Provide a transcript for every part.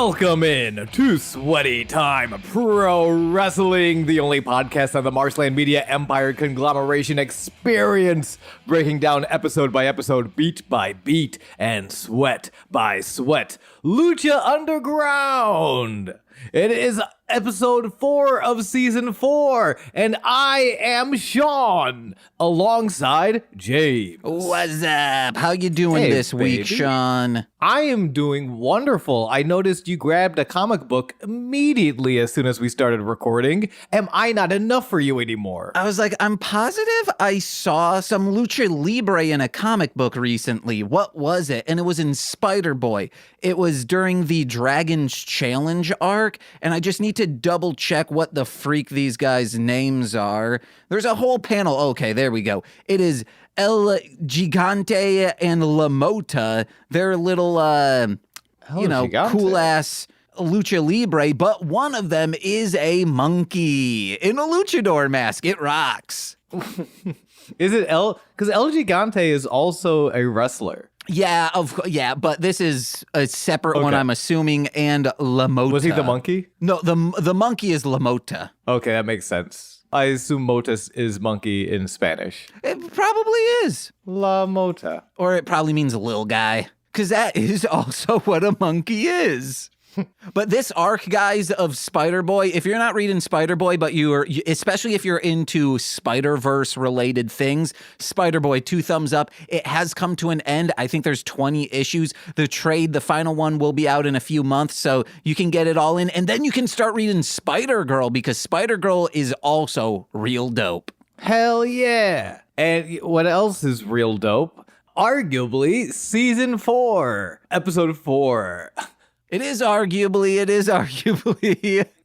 Welcome in to Sweaty Time Pro Wrestling, the only podcast on the Marshland Media Empire conglomeration experience, breaking down episode by episode, beat by beat, and sweat by sweat. Lucha Underground! It is episode 4 of season 4, and I am Sean, alongside James. What's up? How you doing this week, Sean? I am doing wonderful. I noticed you grabbed a comic book immediately as soon as we started recording. Am I not enough for you anymore? I was like, I'm positive I saw some Lucha Libre in a comic book recently. What was it? And it was in Spider-Boy. It was during the Dragon's Challenge arc, and I just need to double check what the freak these guys' names are. There's a whole panel. Okay, there we go. It is El Gigante and La Mota. They're little, cool-ass Lucha Libre, but one of them is a monkey in a luchador mask. It rocks. Is it El? Because El Gigante is also a wrestler. Yeah, but this is a separate one, I'm assuming, and La Mota. Was he the monkey? No, the monkey is La Mota. Okay, that makes sense. I assume Motas is monkey in Spanish. It probably is. La Mota. Or it probably means little guy, because that is also what a monkey is. But this arc, guys, of Spider-Boy, if you're not reading Spider-Boy, but especially if you're into Spider-Verse related things, Spider-Boy, 2 thumbs up. It has come to an end. I think there's 20 issues. The trade, the final one, will be out in a few months, so you can get it all in. And then you can start reading Spider-Girl, because Spider-Girl is also real dope. Hell yeah. And what else is real dope? Arguably, season 4, episode 4. It is arguably.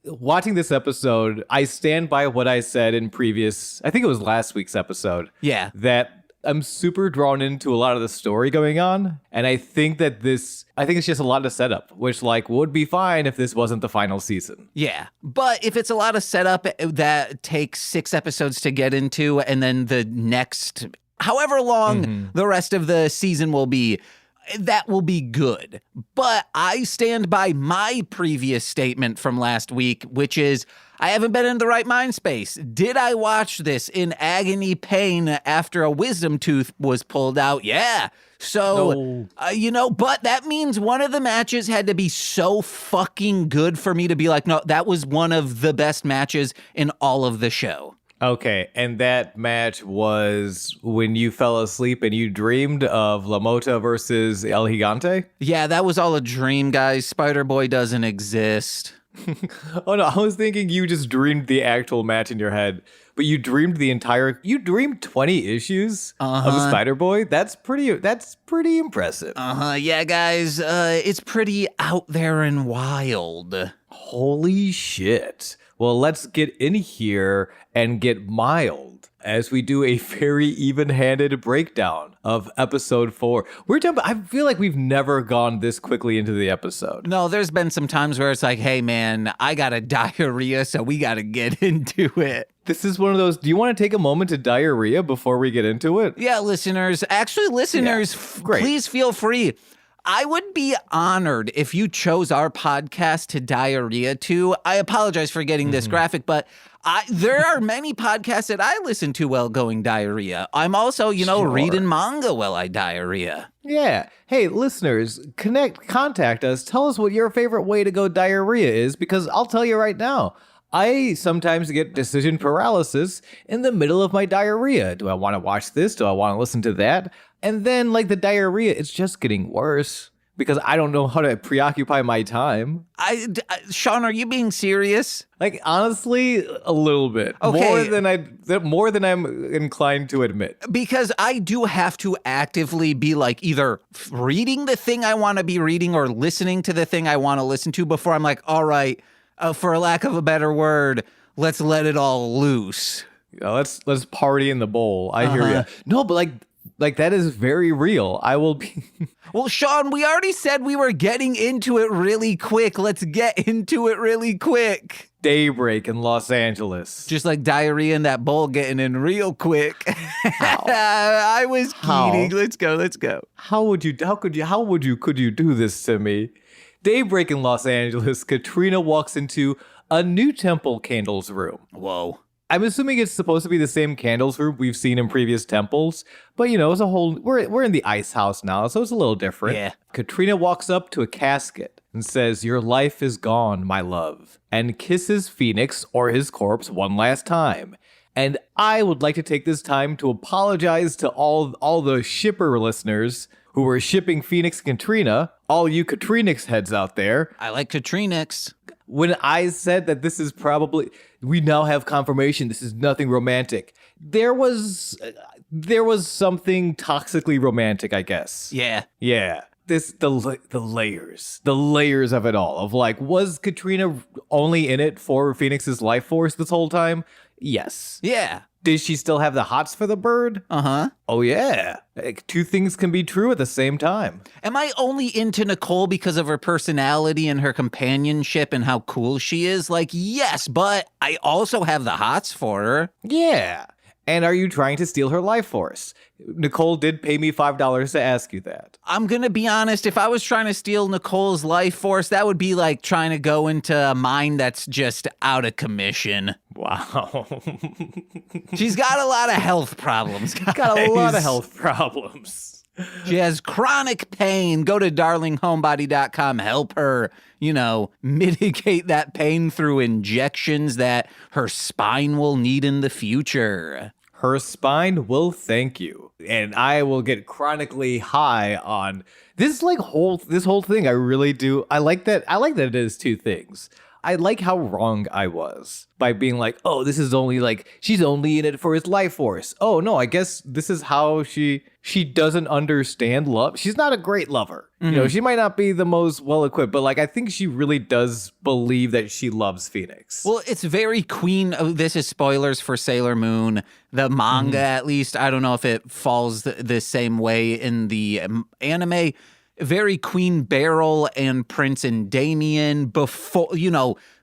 Watching this episode, I stand by what I said in previous, I think it was last week's episode. Yeah. That I'm super drawn into a lot of the story going on. And I think it's just a lot of setup, which would be fine if this wasn't the final season. Yeah. But if it's a lot of setup that takes 6 episodes to get into, and then the next, however long the rest of the season will be, that will be good. But I stand by my previous statement from last week, which is I haven't been in the right mind space. Did I watch this in agony pain after a wisdom tooth was pulled out? Yeah. So, but that means one of the matches had to be so fucking good for me to be like, no, that was one of the best matches in all of the show. Okay, and that match was when you fell asleep and you dreamed of La Mota versus El Gigante? Yeah, that was all a dream, guys. Spider-Boy doesn't exist. Oh no, I was thinking you just dreamed the actual match in your head, but you dreamed you dreamed 20 issues of Spider-Boy? That's pretty impressive. Yeah, guys, it's pretty out there and wild. Holy shit. Well, let's get in here and get mild as we do a very even-handed breakdown of episode 4. I feel like we've never gone this quickly into the episode. No, there's been some times where it's like, hey, man, I got a diarrhea, so we got to get into it. This is one of those, do you want to take a moment to diarrhea before we get into it? Yeah, listeners, please feel free. I would be honored if you chose our podcast to diarrhea to. I apologize for getting this graphic, but there are many podcasts that I listen to while going diarrhea. I'm also, reading manga while I diarrhea. Yeah. Hey, listeners, contact us. Tell us what your favorite way to go diarrhea is, because I'll tell you right now, I sometimes get decision paralysis in the middle of my diarrhea. Do I want to watch this? Do I want to listen to that? And then, the diarrhea, it's just getting worse because I don't know how to preoccupy my time. Sean, are you being serious? Honestly, a little bit. Okay. More than I'm inclined to admit. Because I do have to actively be either reading the thing I want to be reading or listening to the thing I want to listen to before I'm like, all right, for lack of a better word, let's let it all loose. Let's party in the bowl. I hear you. No, but that is very real. I will be. Well, Sean, we already said we were getting into it really quick. Let's get into it really quick. Daybreak in Los Angeles. Just like diarrhea in that bowl getting in real quick. I was kidding. Let's go. Could you do this to me? Daybreak in Los Angeles, Katrina walks into a new temple candles room. Whoa. I'm assuming it's supposed to be the same candles room we've seen in previous temples, but it's a whole, we're in the ice house now, so it's a little different. Yeah. Katrina walks up to a casket and says, "Your life is gone, my love," and kisses Phoenix or his corpse one last time. And I would like to take this time to apologize to all the shipper listeners who were shipping Phoenix and Katrina, all you Katrinix heads out there. I like Katrinix. When I said that this is probably, we now have confirmation this is nothing romantic, there was something toxically romantic, I guess. Yeah. Yeah. The layers of it all, of like, was Katrina only in it for Phoenix's life force this whole time? Yes. Yeah. Did she still have the hots for the bird? Uh-huh. Oh, yeah. Like, two things can be true at the same time. Am I only into Nicole because of her personality and her companionship and how cool she is? Like, yes, but I also have the hots for her. Yeah. And are you trying to steal her life force? Nicole did pay me $5 to ask you that. I'm going to be honest. If I was trying to steal Nicole's life force, that would be like trying to go into a mine that's just out of commission. Wow. She's got a lot of health problems, guys. Got a lot of health problems. She has chronic pain. Go to darlinghomebody.com. Help her, mitigate that pain through injections that her spine will need in the future. Her spine will thank you. And I will get chronically high on this whole thing. I really do. I like that it is two things. I like how wrong I was by being like, oh, this is only like, she's only in it for his life force. Oh, no, I guess this is how she doesn't understand love. She's not a great lover. Mm-hmm. She might not be the most well-equipped, but like, I think she really does believe that she loves Phoenix. Well, it's very Queen. Oh, this is spoilers for Sailor Moon. The manga, at least. I don't know if it falls the same way in the anime. Very Queen Beryl and Prince and Damien before,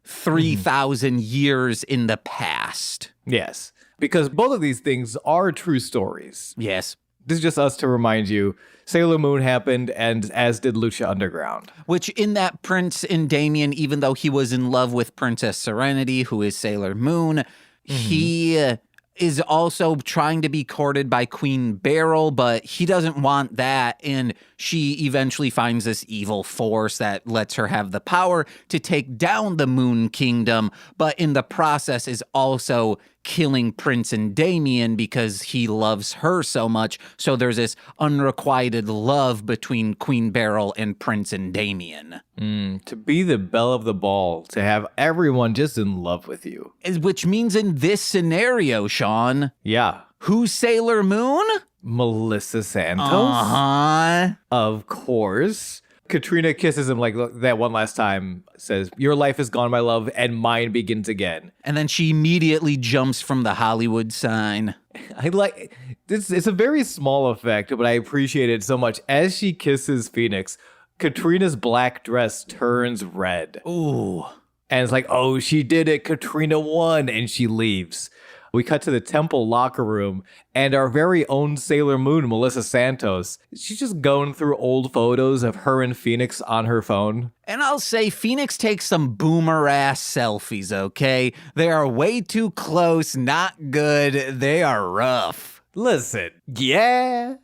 3,000 years in the past. Yes, because both of these things are true stories. Yes. This is just us to remind you, Sailor Moon happened, and as did Lucha Underground. Which in that Prince and Damien, even though he was in love with Princess Serenity, who is Sailor Moon, he is also trying to be courted by Queen Beryl, but he doesn't want that, and she eventually finds this evil force that lets her have the power to take down the Moon Kingdom, but in the process is also killing Prince and Damien because he loves her so much. So there's this unrequited love between Queen Beryl and Prince and Damien. To be the belle of the ball, to have everyone just in love with you. Which means in this scenario, Sean, Yeah. who's Sailor Moon? Melissa Santos. Uh-huh. Of course. Katrina kisses him like that one last time, says, "Your life is gone, my love, and mine begins again." And then she immediately jumps from the Hollywood sign. I like this. It's a very small effect, but I appreciate it so much. As she kisses Phoenix, Katrina's black dress turns red. Ooh. And it's like, oh, she did it. Katrina won. And she leaves. We cut to the temple locker room, and our very own Sailor Moon, Melissa Santos, she's just going through old photos of her and Phoenix on her phone. And I'll say Phoenix takes some boomer-ass selfies, okay? They are way too close, not good. They are rough. Listen, yeah.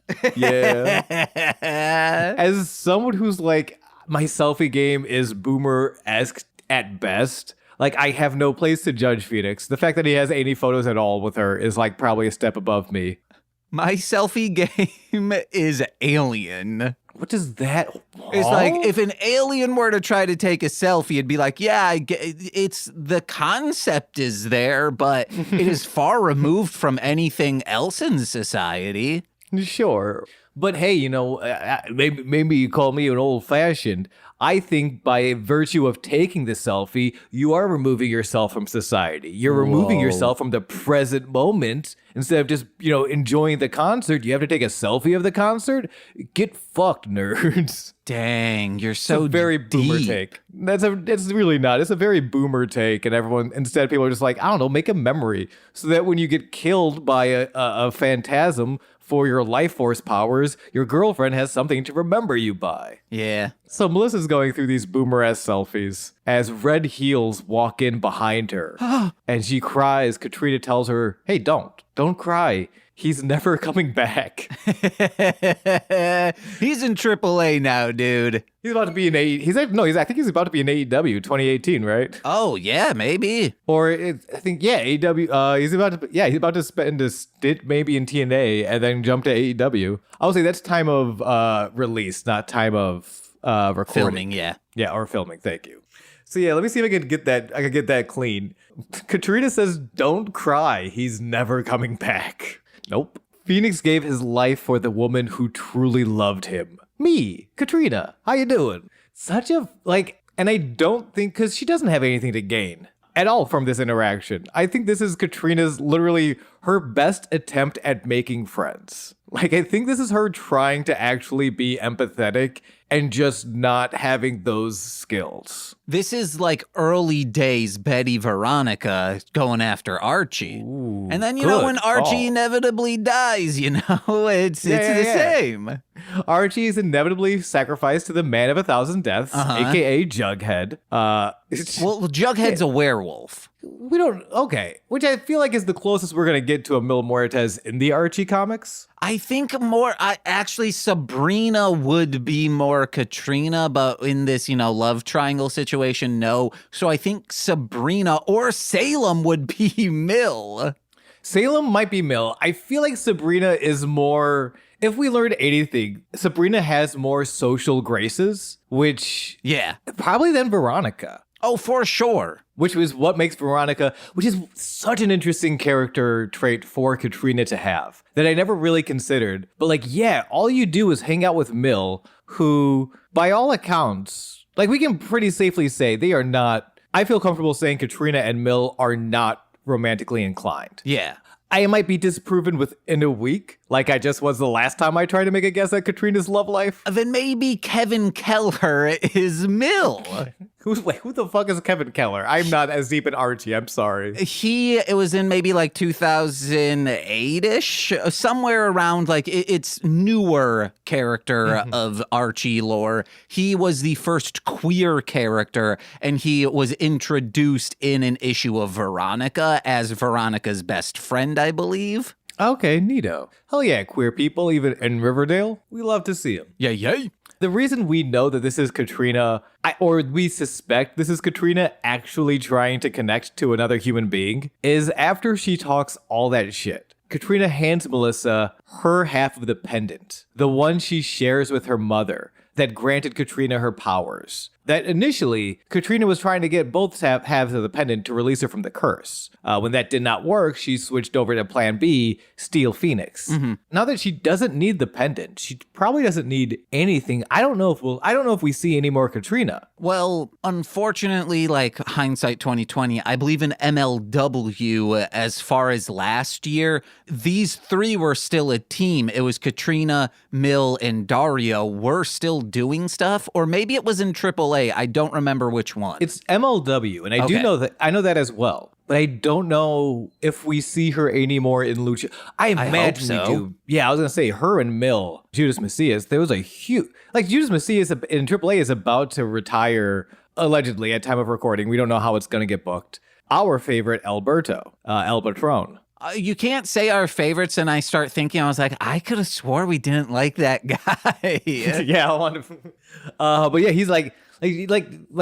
As someone who's like, my selfie game is boomer-esque at best, like, I have no place to judge Phoenix. The fact that he has any photos at all with her is like probably a step above me. My selfie game is alien. What does that? It's like if an alien were to try to take a selfie, it'd be like, yeah, it's the concept is there, but it is far removed from anything else in society. Sure. But hey, maybe you call me an old-fashioned. I think by virtue of taking the selfie, you are removing yourself from society. You're removing yourself from the present moment. Instead of just, enjoying the concert, you have to take a selfie of the concert? Get fucked, nerds. Dang, you're so very deep. boomer take. It's really not. It's a very boomer take, and instead people are just like, I don't know, make a memory so that when you get killed by a phantasm for your life force powers, yours, your girlfriend has something to remember you by. Yeah. So Melissa's going through these boomer-ass selfies as red heels walk in behind her. And she cries. Katrina tells her, hey, don't cry. He's never coming back. He's in AAA now, dude. He's about to be in I think he's about to be in AEW 2018, right? Oh, yeah, maybe. Or AEW. He's about to spend a stint maybe in TNA and then jump to AEW. I would say that's time of release, not time of recording. Filming, yeah. Yeah, or filming. Thank you. So yeah, let me see if I can get that clean. Katrina says, "Don't cry. He's never coming back." Nope. Phoenix gave his life for the woman who truly loved him. Me, Katrina. How you doing? Such a, and I don't think, because she doesn't have anything to gain at all from this interaction. I think this is Katrina's literally her best attempt at making friends. I think this is her trying to actually be empathetic and just not having those skills. This is like early days Betty Veronica going after Archie. Ooh, and then, when Archie inevitably dies, it's the same. Archie is inevitably sacrificed to the man of 1,000 deaths, a.k.a. Jughead. Well, Jughead's a werewolf. Which I feel like is the closest we're going to get to a Mil Muertes in the Archie comics. I think actually Sabrina would be more Katrina, but in this, love triangle situation, no. So I think Sabrina or Salem would be Mil. Salem might be Mil. I feel like Sabrina is more, if we learned anything, Sabrina has more social graces, which probably than Veronica. Oh, for sure. Which is what makes Veronica, which is such an interesting character trait for Katrina to have that I never really considered. But all you do is hang out with Mil, who, by all accounts, we can pretty safely say they are not, I feel comfortable saying Katrina and Mil are not romantically inclined. Yeah. I might be disproven within a week, like I just was the last time I tried to make a guess at Katrina's love life. Then maybe Kevin Keller is Mil. Who the fuck is Kevin Keller? I'm not as deep in Archie. I'm sorry. It was in maybe 2008-ish, somewhere around it's newer character of Archie lore. He was the first queer character, and he was introduced in an issue of Veronica as Veronica's best friend, I believe. Okay, neato. Hell yeah, queer people, even in Riverdale. We love to see them. Yay. The reason we know that this is Katrina, or we suspect this is Katrina actually trying to connect to another human being, is after she talks all that shit. Katrina hands Melissa her half of the pendant, the one she shares with her mother, that granted Katrina her powers. That initially, Katrina was trying to get both halves of the pendant to release her from the curse. When that did not work, she switched over to plan B, steal Phoenix. Mm-hmm. Now that she doesn't need the pendant, she probably doesn't need anything. I don't know if we see any more Katrina. Well, unfortunately, hindsight 2020, I believe in MLW as far as last year, these three were still a team. It was Katrina, Mil, and Dario were still doing stuff, or maybe it was in AAA. I don't remember which one. It's MLW, and I do know that. I know that as well. But I don't know if we see her anymore in Lucha. I imagine we do. Yeah, I was going to say her and Mil, Judas Messias, there was a huge... Judas Messias in AAA is about to retire, allegedly, at time of recording. We don't know how it's going to get booked. Our favorite, Alberto, El Patron. You can't say our favorites, and I start thinking, I was like, I could have swore we didn't like that guy. Yeah, I want to... but yeah, he's like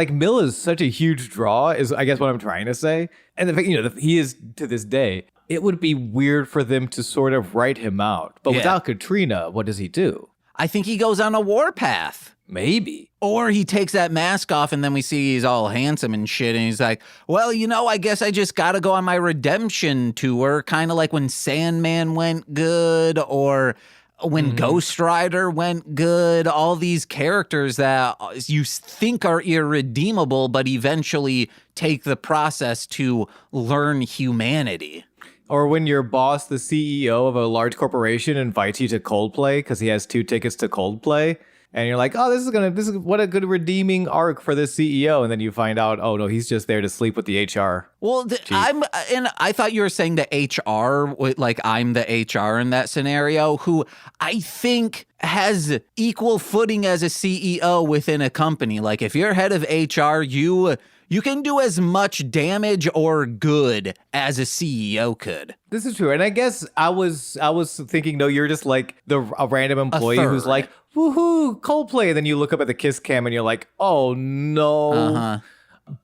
Mil is such a huge draw, is I guess what I'm trying to say. And the fact, he is to this day, it would be weird for them to sort of write him out. But without Katrina, what does he do? I think he goes on a warpath. Maybe. Or he takes that mask off and then we see he's all handsome and shit. And he's like, well, I guess I just got to go on my redemption tour. Kind of like when Sandman went good, or when Ghost Rider went good, all these characters that you think are irredeemable, but eventually take the process to learn humanity. Or when your boss, the CEO of a large corporation, invites you to Coldplay because he has 2 tickets to Coldplay. And you're like, oh, this is what a good redeeming arc for this CEO. And then you find out, oh no, he's just there to sleep with the HR. Well, I thought you were saying the HR, like I'm the HR in that scenario, who I think has equal footing as a CEO within a company. Like if you're head of HR, you can do as much damage or good as a CEO could. This is true. And I guess I was thinking, no, you're just like a random employee who's like, woohoo, Coldplay. And then you look up at the kiss cam and you're like, oh no. Uh-huh.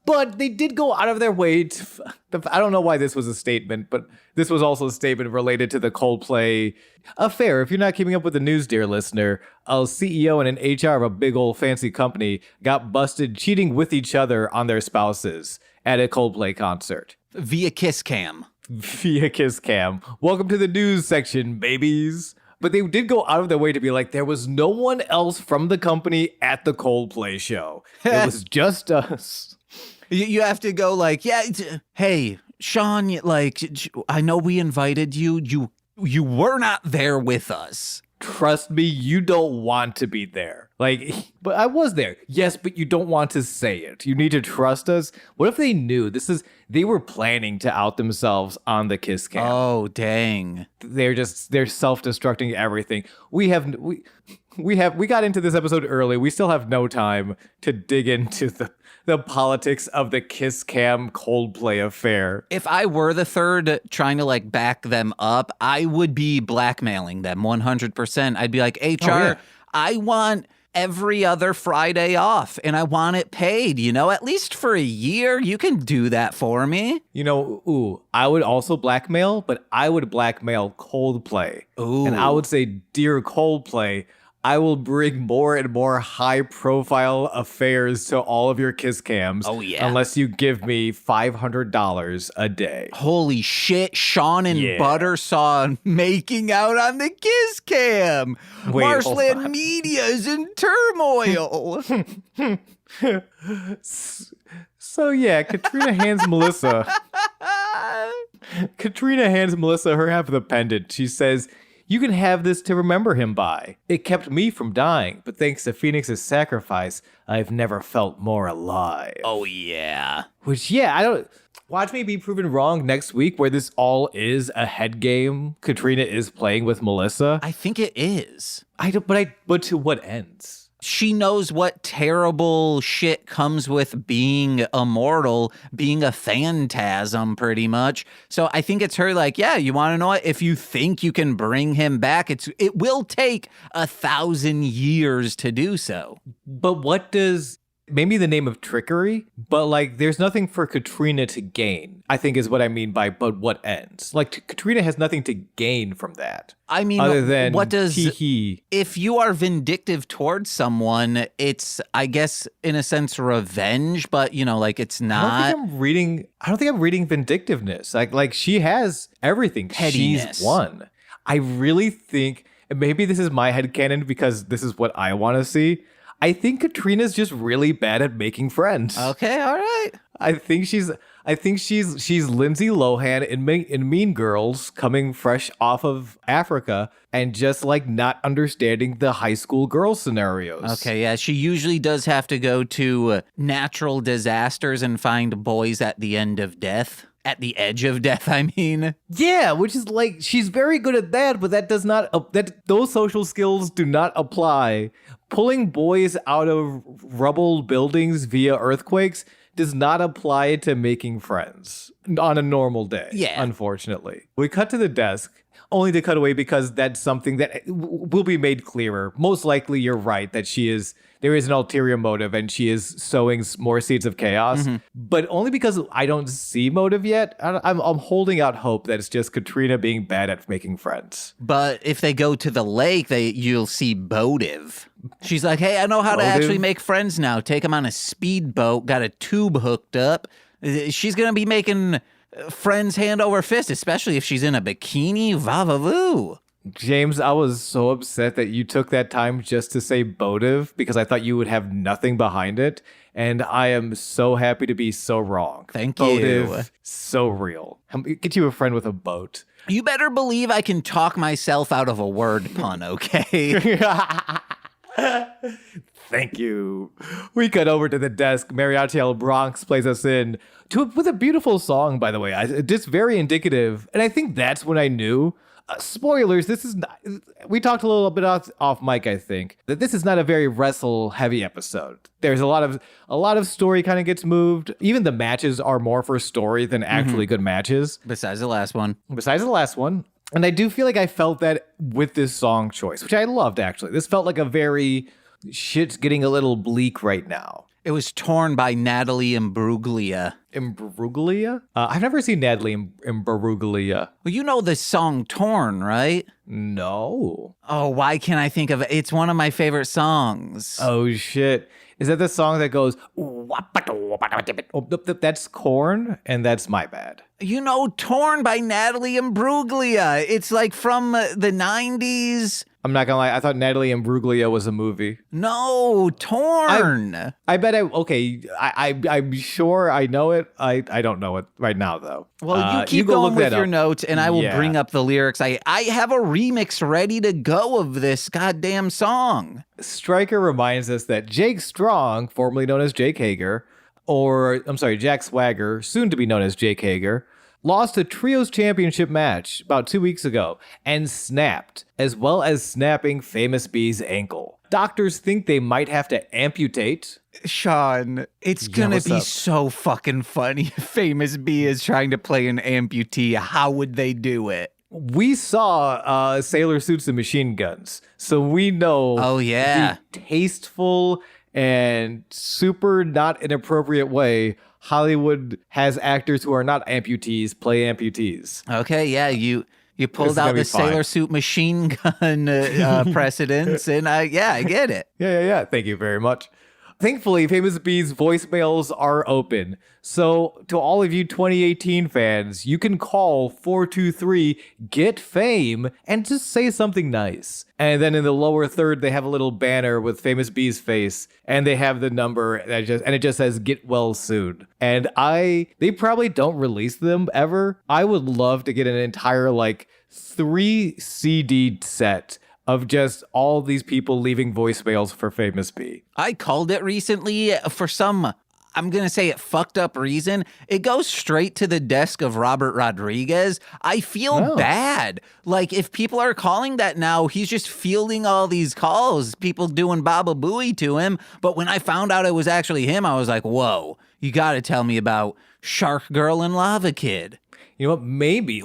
But they did go out of their way to, I don't know why this was a statement, but this was also a statement related to the Coldplay affair. If you're not keeping up with the news, dear listener, a CEO and an HR of a big old fancy company got busted cheating with each other on their spouses at a Coldplay concert. Via kiss cam. Via kiss cam. Welcome to the news section, babies. But they did go out of their way to be like, there was no one else from the company at the Coldplay show. It was just us. You have to go like, yeah, hey, Sean, like, I know we invited you. You were not there with us. Trust me, you don't want to be there. Like, but I was there. Yes, but you don't want to say it. You need to trust us. What if they knew they were planning to out themselves on the kiss cam? Oh, dang. They're self-destructing everything. We got into this episode early. We still have no time to dig into the politics of the kiss cam Coldplay affair. If I were the third trying to like back them up, I would be blackmailing them 100%. I'd be like, HR, I want every other Friday off and I want it paid, at least for a year. You can do that for me. I would also blackmail, but I would blackmail Coldplay. Ooh. And I would say, dear Coldplay, I will bring more and more high-profile affairs to all of your kiss cams. Oh, yeah. Unless you give me $500 a day. Holy shit, Sean and Butter saw making out on the kiss cam. Wait, Marshland Media is in turmoil. So yeah, Katrina hands Melissa her half of the pendant. She says, you can have this to remember him by. It kept me from dying, but thanks to Phoenix's sacrifice, I've never felt more alive. Oh, yeah. Which, I don't... Watch me be proven wrong next week where this all is a head game Katrina is playing with Melissa. I think it is. But to what ends? She knows what terrible shit comes with being immortal, being a phantasm, pretty much. So I think it's her like, yeah, you want to know what? If you think you can bring him back, it will take 1,000 years to do so. But what does... Maybe the name of trickery, but like there's nothing for Katrina to gain, I think is what I mean by but what ends. Like Katrina has nothing to gain from that. I mean, other than what does he? If you are vindictive towards someone, it's, I guess, in a sense, revenge, but like it's not. I don't think I'm reading vindictiveness. Like she has everything. Pettiness. She's won. I really think, and maybe this is my headcanon because this is what I want to see. I think Katrina's just really bad at making friends. Okay, all right. I think she's Lindsay Lohan in Mean Girls, coming fresh off of Africa and just like not understanding the high school girl scenarios. Okay, yeah, she usually does have to go to natural disasters and find boys at the end of death. At the edge of death, I mean. Yeah, which is like, she's very good at that, but those social skills do not apply. Pulling boys out of rubbled buildings via earthquakes does not apply to making friends on a normal day, unfortunately. We cut to the desk, only to cut away because that's something that will be made clearer. Most likely, you're right, that there is an ulterior motive and she is sowing more seeds of chaos, but only because I don't see motive yet. I'm holding out hope that it's just Katrina being bad at making friends. But if they go to the lake, you'll see motive. She's like, hey, I know how to actually make friends now. Take them on a speedboat, got a tube hooked up. She's going to be making friends hand over fist, especially if she's in a bikini. Va-va-voo. James, I was so upset that you took that time just to say motive because I thought you would have nothing behind it. And I am so happy to be so wrong. Thank you. Motive, so real. Get you a friend with a boat. You better believe I can talk myself out of a word pun, okay? Thank you. We cut over to the desk. Mariachi El Bronx plays us in with a beautiful song, by the way. Just very indicative. And I think that's when I knew. Spoilers, this is not, we talked a little bit off mic, I think, that this is not a very wrestle heavy episode. There's a lot of story kind of gets moved. Even the matches are more for story than actually good matches. Besides the last one. And I do feel like I felt that with this song choice, which I loved, actually. This felt like a very shit's getting a little bleak right now. It was torn by Natalie Imbruglia. Imbruglia? I've never seen Natalie Imbruglia. Well, you know the song Torn, right? No. Oh, why can't I think of it? It's one of my favorite songs. Oh, shit. Is that the song that goes, that's Corn, and that's my bad. You know, Torn by Natalie Imbruglia. It's like from the 90s. I'm not gonna lie, I thought Natalie Imbruglia was a movie. No, Torn. I'm sure I know it. I don't know it right now, though. Well, you keep going with your notes, and I will bring up the lyrics. I have a remix ready to go of this goddamn song. Stryker reminds us that Jake Strong, formerly known as Jake Hager, Jack Swagger, soon to be known as Jake Hager, lost a trios championship match about 2 weeks ago and snapped, as well as snapping Famous B's ankle. Doctors think they might have to amputate. Sean, it's gonna be so fucking funny if Famous B is trying to play an amputee. How would they do it? We saw sailor suits and machine guns, so we know the tasteful and super not inappropriate way Hollywood has actors who are not amputees play amputees. Okay, yeah, you pulled out the sailor suit machine gun precedents, and I get it. Yeah. Thank you very much. Thankfully, Famous B's voicemails are open. So to all of you 2018 fans, you can call 423-GET-FAME and just say something nice. And then in the lower third, they have a little banner with Famous B's face, and they have the number and it just says "Get well soon." And they probably don't release them ever. I would love to get an entire 3 CD set of just all these people leaving voicemails for Famous B. I called it recently for some, I'm going to say it fucked up reason. It goes straight to the desk of Robert Rodriguez. I feel bad. Like, if people are calling that now, he's just fielding all these calls, people doing Baba Booey to him. But when I found out it was actually him, I was like, whoa, you got to tell me about Shark Girl and Lava Kid. You know what? Maybe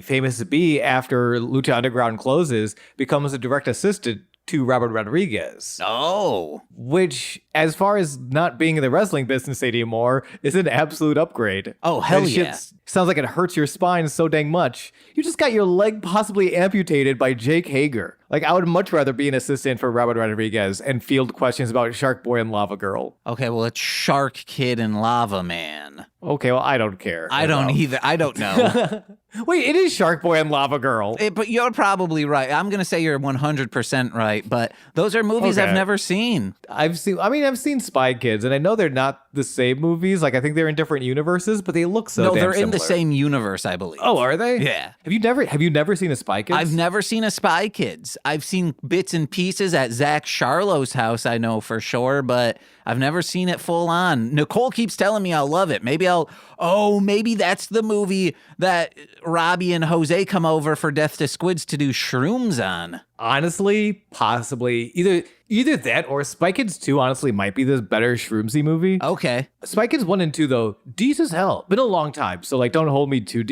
Famous B, after Lucha Underground closes, becomes a direct assistant to Robert Rodriguez. Oh. Which, as far as not being in the wrestling business anymore, is an absolute upgrade. Oh, hell yeah. Sounds like it hurts your spine so dang much. You just got your leg possibly amputated by Jake Hager. I would much rather be an assistant for Robert Rodriguez and field questions about Shark Boy and Lava Girl. Okay, well, it's Shark Kid and Lava Man. Okay, well, I don't care. I don't either. I don't know. Wait, it is Shark Boy and Lava Girl. But you're probably right. I'm going to say you're 100% right, but those are movies I've never seen. I've seen Spy Kids, and I know they're not the same movies. I think they're in different universes, but they look so damn similar. No, they're in the same universe, I believe. Oh, are they? Yeah. Have you never seen a Spy Kids? I've never seen a Spy Kids. I've seen bits and pieces at Zach Charlot's house, I know for sure, but I've never seen it full on. Nicole keeps telling me I'll love it. Maybe that's the movie that Robbie and Jose come over for Death to Squids to do shrooms on. Honestly, possibly. Either that or Spy Kids 2, honestly, might be the better shroomsy movie. Okay. Spy Kids 1 and 2, though, decent as hell. Been a long time, so don't hold me too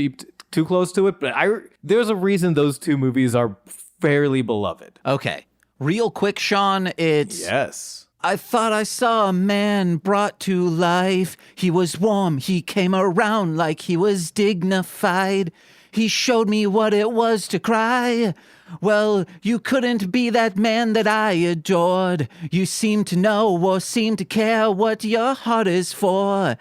close to it, but there's a reason those two movies are fairly beloved. Okay. Real quick, Sean, it's... Yes. I thought I saw a man brought to life. He was warm, he came around like he was dignified. He showed me what it was to cry. Well, you couldn't be that man that I adored. You seem to know or seem to care what your heart is for.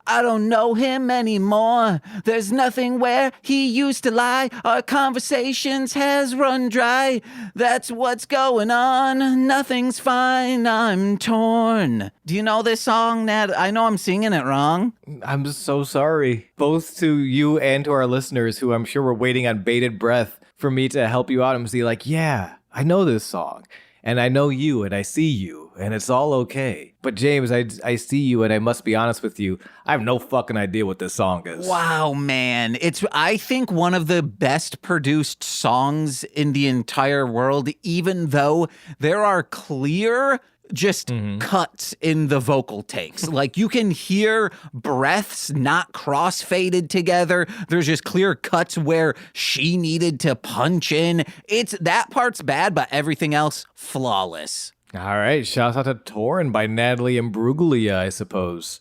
I don't know him anymore. There's nothing where he used to lie. Our conversations has run dry. That's what's going on. Nothing's fine. I'm torn. Do you know this song, Nat? I know I'm singing it wrong. I'm so sorry. Both to you and to our listeners, who I'm sure were waiting on bated breath for me to help you out and be like, yeah, I know this song. and I know you, and I see you, and it's all okay. But James, I see you, and I must be honest with you, I have no fucking idea what this song is. Wow, man. It's, I think, one of the best produced songs in the entire world, even though there are clear just cuts in the vocal takes. Like, you can hear breaths not cross-faded together. There's just clear cuts where she needed to punch in. That part's bad, but everything else, flawless. All right, shouts out to Torn by Natalie Imbruglia, I suppose.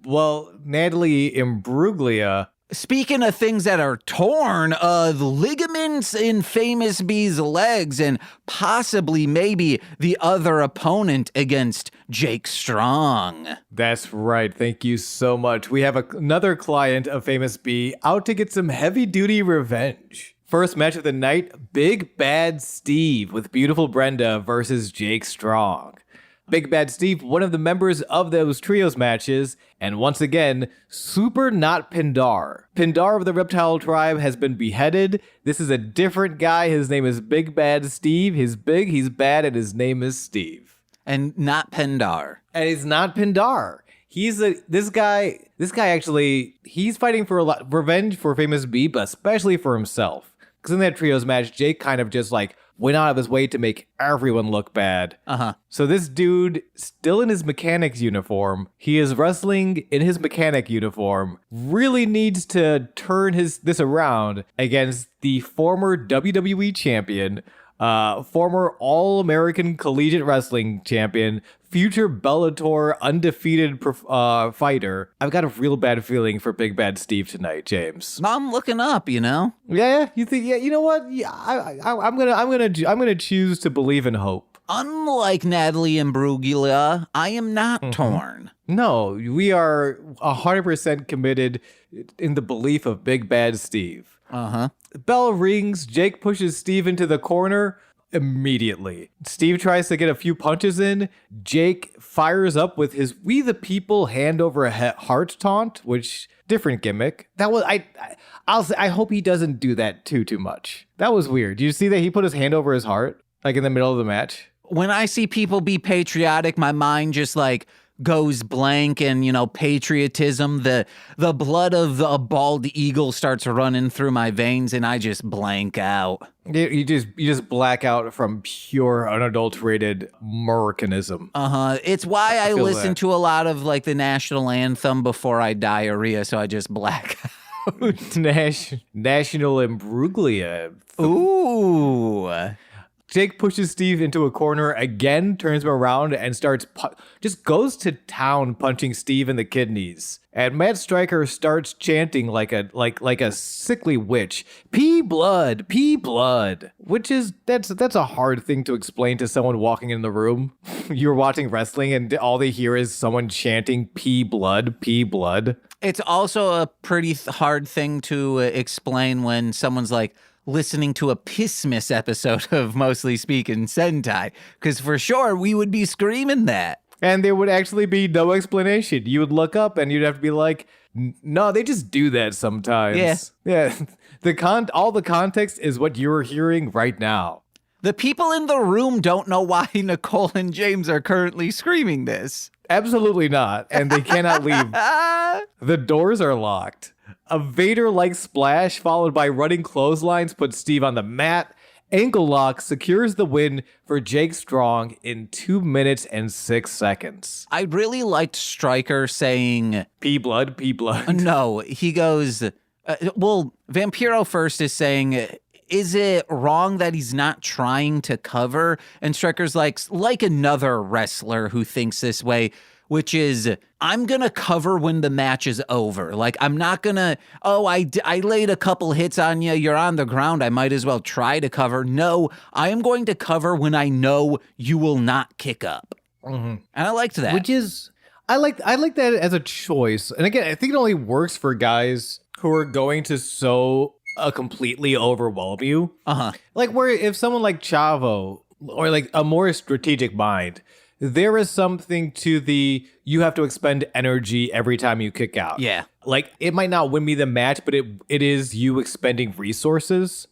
Well, Natalie Imbruglia... Speaking of things that are torn, the ligaments in Famous B's legs and possibly maybe the other opponent against Jake Strong. That's right. Thank you so much. We have another client of Famous B out to get some heavy-duty revenge. First match of the night, Big Bad Steve with Beautiful Brenda versus Jake Strong. Big Bad Steve, one of the members of those trios matches, and once again, super not Pindar. Pindar of the Reptile Tribe has been beheaded. This is a different guy. His name is Big Bad Steve. He's big, he's bad, and his name is Steve. And not Pindar. And he's not Pindar. This guy actually, he's fighting for revenge for Famous B, but especially for himself. Because in that trios match, Jake kind of just like went out of his way to make everyone look bad. So this dude, still in his mechanic's uniform, he is wrestling in his mechanic uniform, really needs to turn this around against the former WWE champion, former All-American Collegiate Wrestling champion, future Bellator undefeated fighter. I've got a real bad feeling for Big Bad Steve tonight, James. I'm looking up, you know. Yeah. You think? Yeah. You know what? Yeah. I'm gonna choose to believe in hope. Unlike Natalie Imbruglia, I am not torn. No, we are 100% committed in the belief of Big Bad Steve. Bell rings. Jake pushes Steve into the corner. Immediately, Steve tries to get a few punches in. Jake fires up with his "We the People" hand over a heart taunt, which different gimmick. That was I hope he doesn't do that too much. That was weird. Do you see that he put his hand over his heart like in the middle of the match? When I see people be patriotic, my mind just like goes blank, and, you know, patriotism, the blood of a bald eagle starts running through my veins, and I just blank out. You just black out from pure unadulterated Americanism. It's why I listen to a lot of like the national anthem before I diarrhea, so I just black out. National Imbruglia. Ooh. Jake pushes Steve into a corner again, turns him around, and just goes to town punching Steve in the kidneys. And Matt Stryker starts chanting like a sickly witch, "Pee blood, pee blood," which is that's a hard thing to explain to someone walking in the room. You're watching wrestling and all they hear is someone chanting "pee blood, pee blood." It's also a pretty hard thing to explain when someone's like listening to a Pissmas episode of Mostly Speaking Sentai, because for sure we would be screaming that. And there would actually be no explanation. You would look up and you'd have to be like, no, they just do that sometimes. Yeah. All the context is what you're hearing right now. The people in the room don't know why Nicole and James are currently screaming this. Absolutely not. And they cannot leave. The doors are locked. A Vader-like splash followed by running clotheslines puts Steve on the mat. Ankle lock secures the win for Jake Strong in 2 minutes and 6 seconds. I really liked Stryker saying... Pee blood, pee blood. No, he goes... Vampiro first is saying... Is it wrong that he's not trying to cover? And Stryker's like another wrestler who thinks this way, which is, I'm going to cover when the match is over. Like, I'm not going to, I laid a couple hits on you. You're on the ground. I might as well try to cover. No, I am going to cover when I know you will not kick up. And I liked that. Which is, I like that as a choice. And again, I think it only works for guys who are going to completely overwhelm you. Like where if someone like Chavo or like a more strategic mind, there is something to you have to expend energy every time you kick out. Yeah. Like it might not win me the match, but it is you expending resources.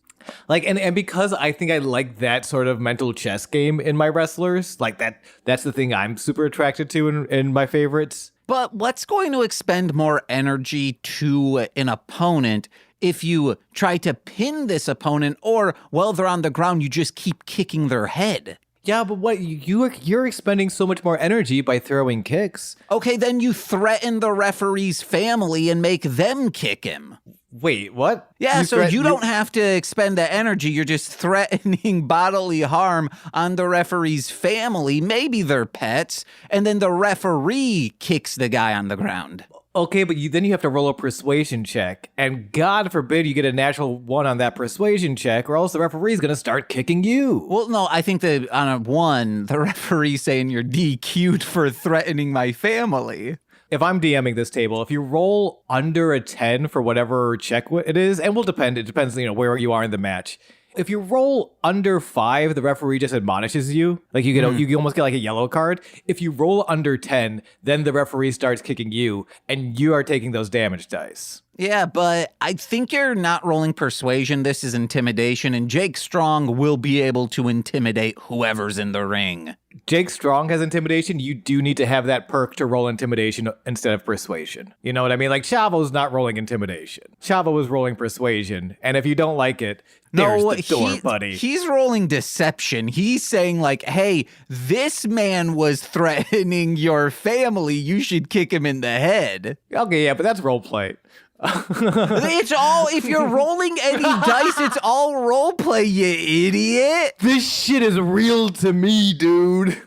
Like, and because I think I like that sort of mental chess game in my wrestlers, like that's the thing I'm super attracted to in my favorites. But what's going to expend more energy to an opponent if you try to pin this opponent, or while they're on the ground, you just keep kicking their head? Yeah, but what you're expending so much more energy by throwing kicks. Okay, then you threaten the referee's family and make them kick him. Wait, what? Yeah, so you don't have to expend the energy. You're just threatening bodily harm on the referee's family, maybe their pets, and then the referee kicks the guy on the ground. Okay, but then you have to roll a persuasion check, and God forbid you get a natural one on that persuasion check, or else the referee's going to start kicking you. Well, no, I think that on a 1, the referee's saying you're DQ'd for threatening my family. If I'm DMing this table, if you roll under a 10 for whatever check it is, and it depends, where you are in the match. If you roll under 5, the referee just admonishes you. Like you almost get like a yellow card. If you roll under 10, then the referee starts kicking you, and you are taking those damage dice. Yeah, but I think you're not rolling persuasion. This is intimidation, and Jake Strong will be able to intimidate whoever's in the ring. Jake Strong has intimidation. You do need to have that perk to roll intimidation instead of persuasion. You know what I mean? Like Chavo's not rolling intimidation. Chavo was rolling persuasion, and if you don't like it, there's the door, buddy. He's rolling deception. He's saying like, hey, this man was threatening your family. You should kick him in the head. Okay, yeah, but that's role play. It's all, if you're rolling any dice, it's all role play, you idiot. This shit is real to me, dude.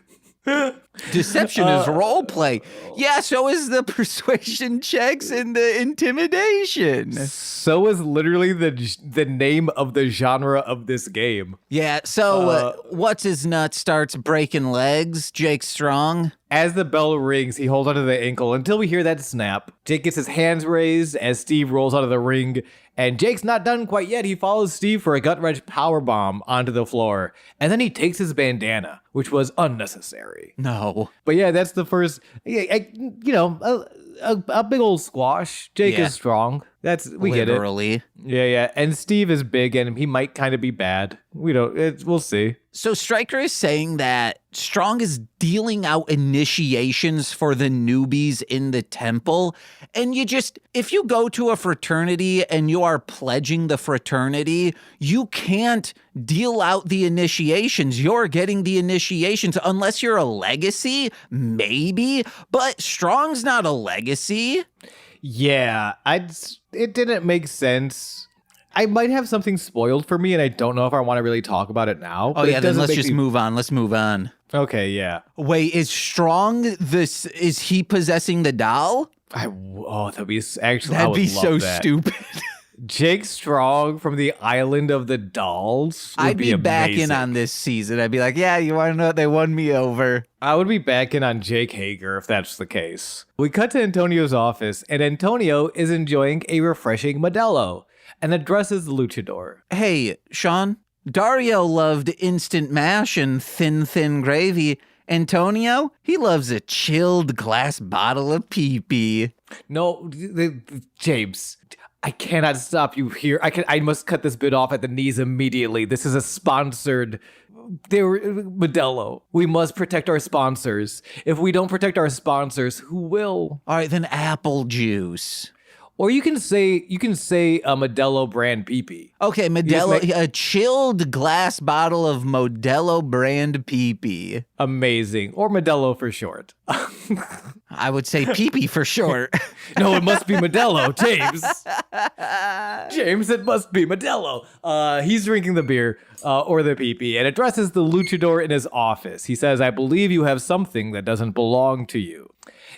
Deception is role play. Yeah, so is the persuasion checks and the intimidation. So is literally the name of the genre of this game. Yeah, so what's his nut starts breaking legs, Jake Strong? As the bell rings, he holds onto the ankle until we hear that snap. Jake gets his hands raised as Steve rolls out of the ring, and Jake's not done quite yet. He follows Steve for a gut-wrench powerbomb onto the floor, and then he takes his bandana, which was unnecessary. No. But yeah, that's the first, a big old squash. Jake is strong. We Literally. get it. Yeah. And Steve is big, and he might kind of be bad. We'll see. So Stryker is saying that Strong is dealing out initiations for the newbies in the temple. And if you go to a fraternity and you are pledging the fraternity, you can't deal out the initiations. You're getting the initiations unless you're a legacy, maybe. But Strong's not a legacy. Yeah, it didn't make sense. I might have something spoiled for me, and I don't know if I want to really talk about it now. Oh, yeah, then let's just move on. Let's move on. Okay, yeah. Wait, is Strong is he possessing the doll? That'd be actually... That'd be so stupid. Jake Strong from the Island of the Dolls I'd be back amazing. in on this season. I'd be like, yeah, you want to know what? They won me over. I would be back in on Jake Hager if that's the case. We cut to Antonio's office, and Antonio is enjoying a refreshing Modelo and addresses the luchador. Hey, Sean, Dario loved instant mash and thin gravy. Antonio, he loves a chilled glass bottle of pee-pee. No, James, I cannot stop you here. I must cut this bit off at the knees immediately. This is a sponsored... Modelo. We must protect our sponsors. If we don't protect our sponsors, who will? All right, then apple juice. Or you can say a Modelo brand pee-pee. Okay, Modelo, a chilled glass bottle of Modelo brand pee-pee. Amazing. Or Modelo for short. I would say pee-pee for short. No, it must be Modelo, James. James, it must be Modelo. He's drinking the beer, or the pee-pee, and addresses the luchador in his office. He says, I believe you have something that doesn't belong to you.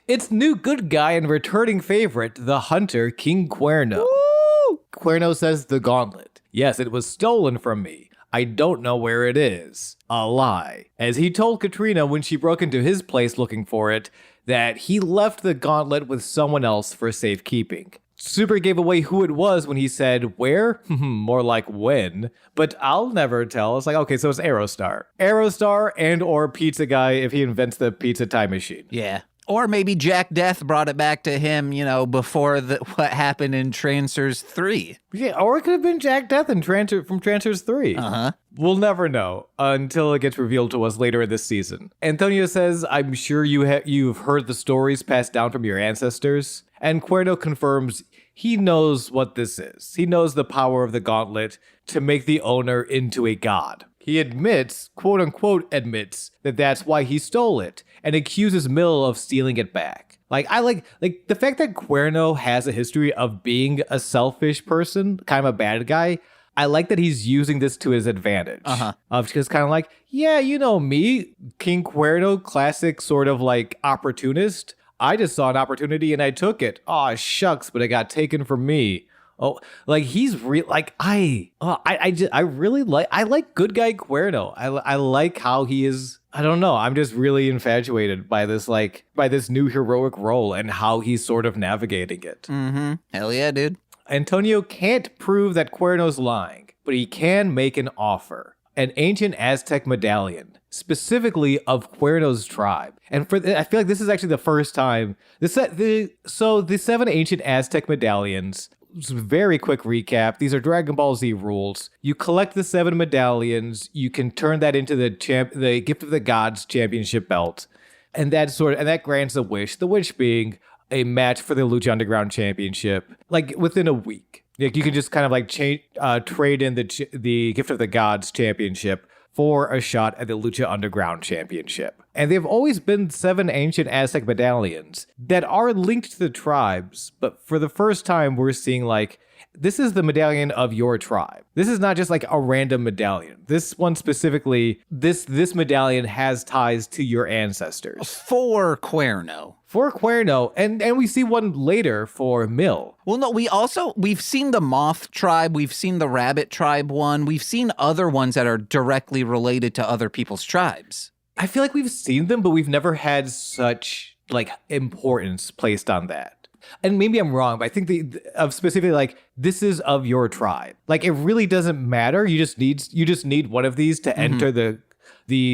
It's new good guy and returning favorite, the hunter, King Cuerno. Woo! Cuerno says the gauntlet. Yes, it was stolen from me. I don't know where it is. A lie. As he told Katrina when she broke into his place looking for it, that he left the gauntlet with someone else for safekeeping. Super gave away who it was when he said, where? More like when. But I'll never tell. It's like, okay, so it's Aerostar. Aerostar and or Pizza Guy if he invents the pizza time machine. Yeah. Or maybe Jack Death brought it back to him, before what happened in Trancers 3. Yeah, or it could have been Jack Death from Trancers 3. Uh-huh. We'll never know until it gets revealed to us later in this season. Antonio says, I'm sure you've heard the stories passed down from your ancestors. And Cuerno confirms he knows what this is. He knows the power of the gauntlet to make the owner into a god. He admits, quote unquote admits, that that's why he stole it and accuses Mill of stealing it back. I like the fact that Cuerno has a history of being a selfish person, kind of a bad guy. I like that he's using this to his advantage. Of just kind of like, yeah, you know me, King Cuerno, classic sort of like opportunist. I just saw an opportunity and I took it. Aw, shucks, but it got taken from me. Oh, like he's I like good guy Cuerno. I like how he is. I don't know. I'm just really infatuated by this new heroic role and how he's sort of navigating it. Mm-hmm. Hell yeah, dude. Antonio can't prove that Cuerno's lying, but he can make an offer. An ancient Aztec medallion, specifically of Cuerno's tribe. And I feel like this is actually the first time. The 7 ancient Aztec medallions, very quick recap. These are Dragon Ball Z rules. You collect the 7 medallions, you can turn that into the Gift of the Gods championship belt. And that grants a wish. The wish being a match for the Lucha Underground championship, within a week. You can just kind of trade in the Gift of the Gods championship for a shot at the Lucha Underground championship. And they've always been 7 ancient Aztec medallions that are linked to the tribes, but for the first time we're seeing this is the medallion of your tribe. This is not just a random medallion. This one specifically, this medallion has ties to your ancestors. For Cuerno. And we see one later for Mill. Well, no, we've seen the Moth tribe, we've seen the Rabbit tribe one, we've seen other ones that are directly related to other people's tribes. I feel like we've seen them, but we've never had such importance placed on that. And maybe I'm wrong, but I think specifically this is of your tribe. It really doesn't matter. You just need one of these to enter the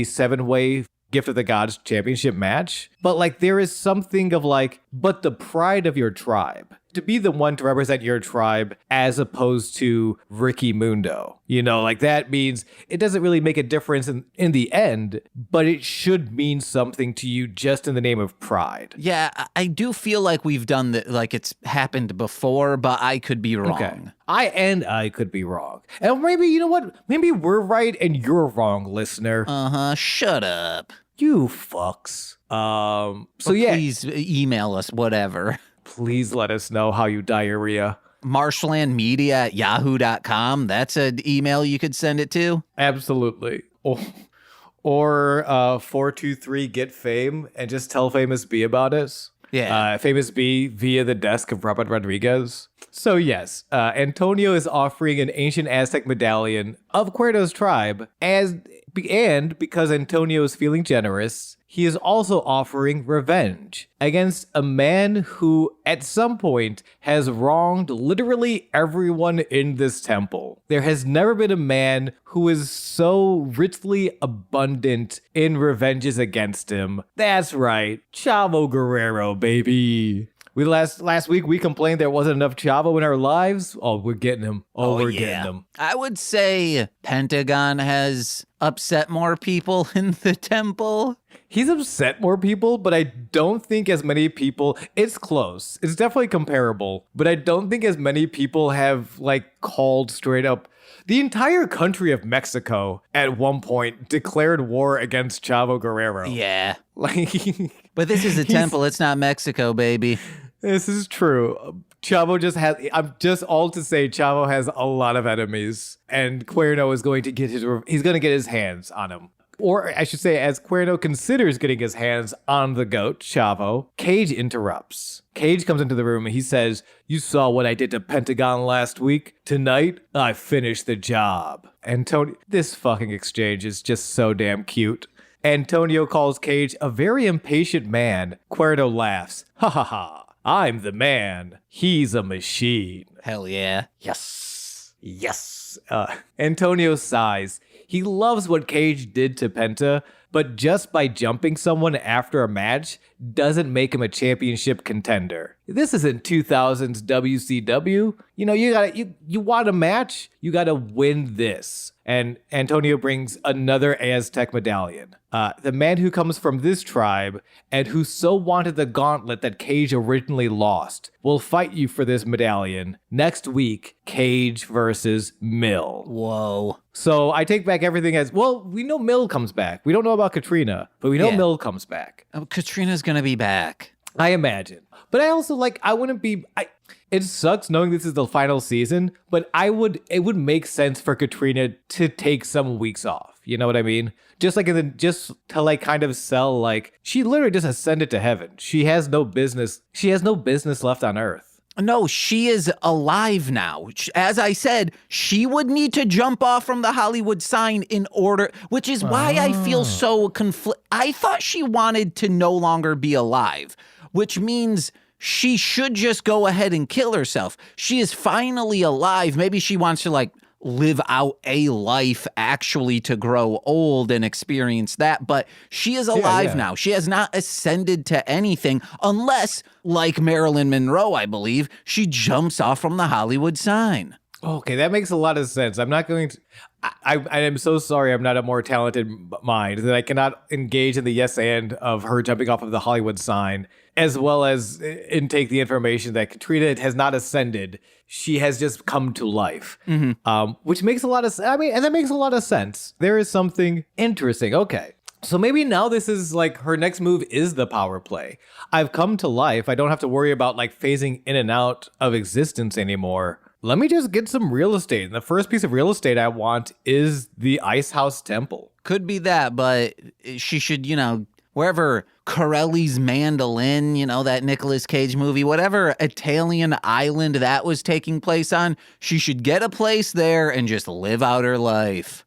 7-way Gift of the Gods championship match. But there is something of but the pride of your tribe. To be the one to represent your tribe as opposed to Ricky Mundo. That means it doesn't really make a difference in the end, but it should mean something to you just in the name of pride. Yeah, I do feel like we've done that, it's happened before, but I could be wrong. Okay. I could be wrong. And maybe, you know what? Maybe we're right and you're wrong, listener. Shut up. You fucks. Please email us, whatever. Please let us know how you diarrhea. marshlandmedia@yahoo.com. That's an email you could send it to. Absolutely. Or 423 get fame and just tell Famous B about us. Yeah. Famous B via the desk of Robert Rodriguez. So yes, Antonio is offering an ancient Aztec medallion of Cuerno's tribe, and because Antonio is feeling generous, he is also offering revenge against a man who, at some point, has wronged literally everyone in this temple. There has never been a man who is so richly abundant in revenges against him. That's right, Chavo Guerrero, baby. Last week we complained there wasn't enough Chavo in our lives. Oh, we're getting him. We're getting him. I would say Pentagon has upset more people in the temple. He's upset more people, but I don't think as many people. It's close. It's definitely comparable, but I don't think as many people have called straight up. The entire country of Mexico at one point declared war against Chavo Guerrero. Yeah. But this is a temple. It's not Mexico, baby. This is true. Chavo just has, I'm just all to say Chavo has a lot of enemies, and Cuerno is going to get he's going to get his hands on him. Or I should say, as Cuerno considers getting his hands on the goat, Chavo, Cage interrupts. Cage comes into the room and he says, "You saw what I did to Pentagon last week? Tonight, I finished the job." This fucking exchange is just so damn cute. Antonio calls Cage a very impatient man. Cuerno laughs. "Ha ha ha. I'm the man. He's a machine." Hell yeah. Yes. Yes. Antonio sighs. He loves what Cage did to Penta, but just by jumping someone after a match doesn't make him a championship contender. This isn't 2000s WCW. You know, you want a match, you gotta win this. And Antonio brings another Aztec medallion. The man who comes from this tribe and who so wanted the gauntlet that Cage originally lost will fight you for this medallion next week. Cage versus Mill. Whoa. So I take back everything as, well, we know Mill comes back. We don't know about Katrina, but we know Mill comes back. Oh, Katrina's going to be back. I imagine. But I also it sucks knowing this is the final season, but it would make sense for Katrina to take some weeks off. You know what I mean? Just to like kind of sell, like, she literally just ascended to heaven. She has no business left on Earth. No, she is alive now. As I said, she would need to jump off from the Hollywood sign in order, which is why I feel so I thought she wanted to no longer be alive, which means she should just go ahead and kill herself. She is finally alive. Maybe she wants to like live out a life actually to grow old and experience that. But she is alive now. She has not ascended to anything unless, like Marilyn Monroe, I believe, she jumps off from the Hollywood sign. Okay, that makes a lot of sense. I'm not going to... I am so sorry I'm not a more talented mind that I cannot engage in the yes and of her jumping off of the Hollywood sign, as well as intake the information that Katrina has not ascended. She has just come to life, which makes a lot of... and that makes a lot of sense. There is something interesting. Okay. So maybe now this is like her next move is the power play. I've come to life. I don't have to worry about like phasing in and out of existence anymore. Let me just get some real estate. And the first piece of real estate I want is the Ice House Temple. Could be that, but she should, wherever Corelli's Mandolin, that Nicolas Cage movie, whatever Italian island that was taking place on, she should get a place there and just live out her life.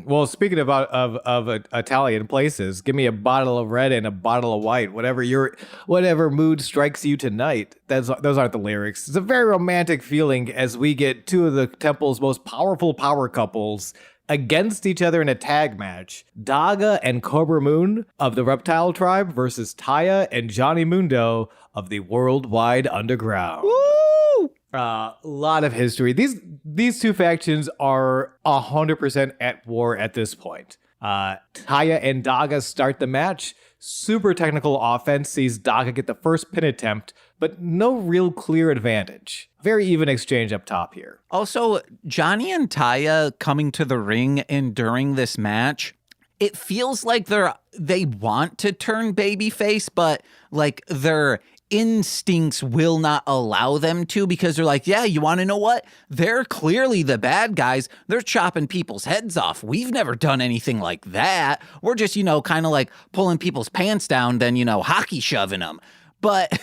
Well, speaking of Italian places, give me a bottle of red and a bottle of white, whatever mood strikes you tonight. Those aren't the lyrics. It's a very romantic feeling as we get two of the temple's most powerful power couples against each other in a tag match. Daga and Cobra Moon of the Reptile Tribe versus Taya and Johnny Mundo of the Worldwide Underground. Woo! A lot of history. These two factions are 100% at war at this point. Taya and Daga start the match. Super technical offense sees Daga get the first pin attempt, but no real clear advantage. Very even exchange up top here. Also, Johnny and Taya coming to the ring and during this match, it feels like they want to turn babyface, but like their instincts will not allow them to, because they're like, yeah, you want to know what? They're clearly the bad guys. They're chopping people's heads off. We've never done anything like that. We're just, kind of like pulling people's pants down, then, hockey shoving them. But,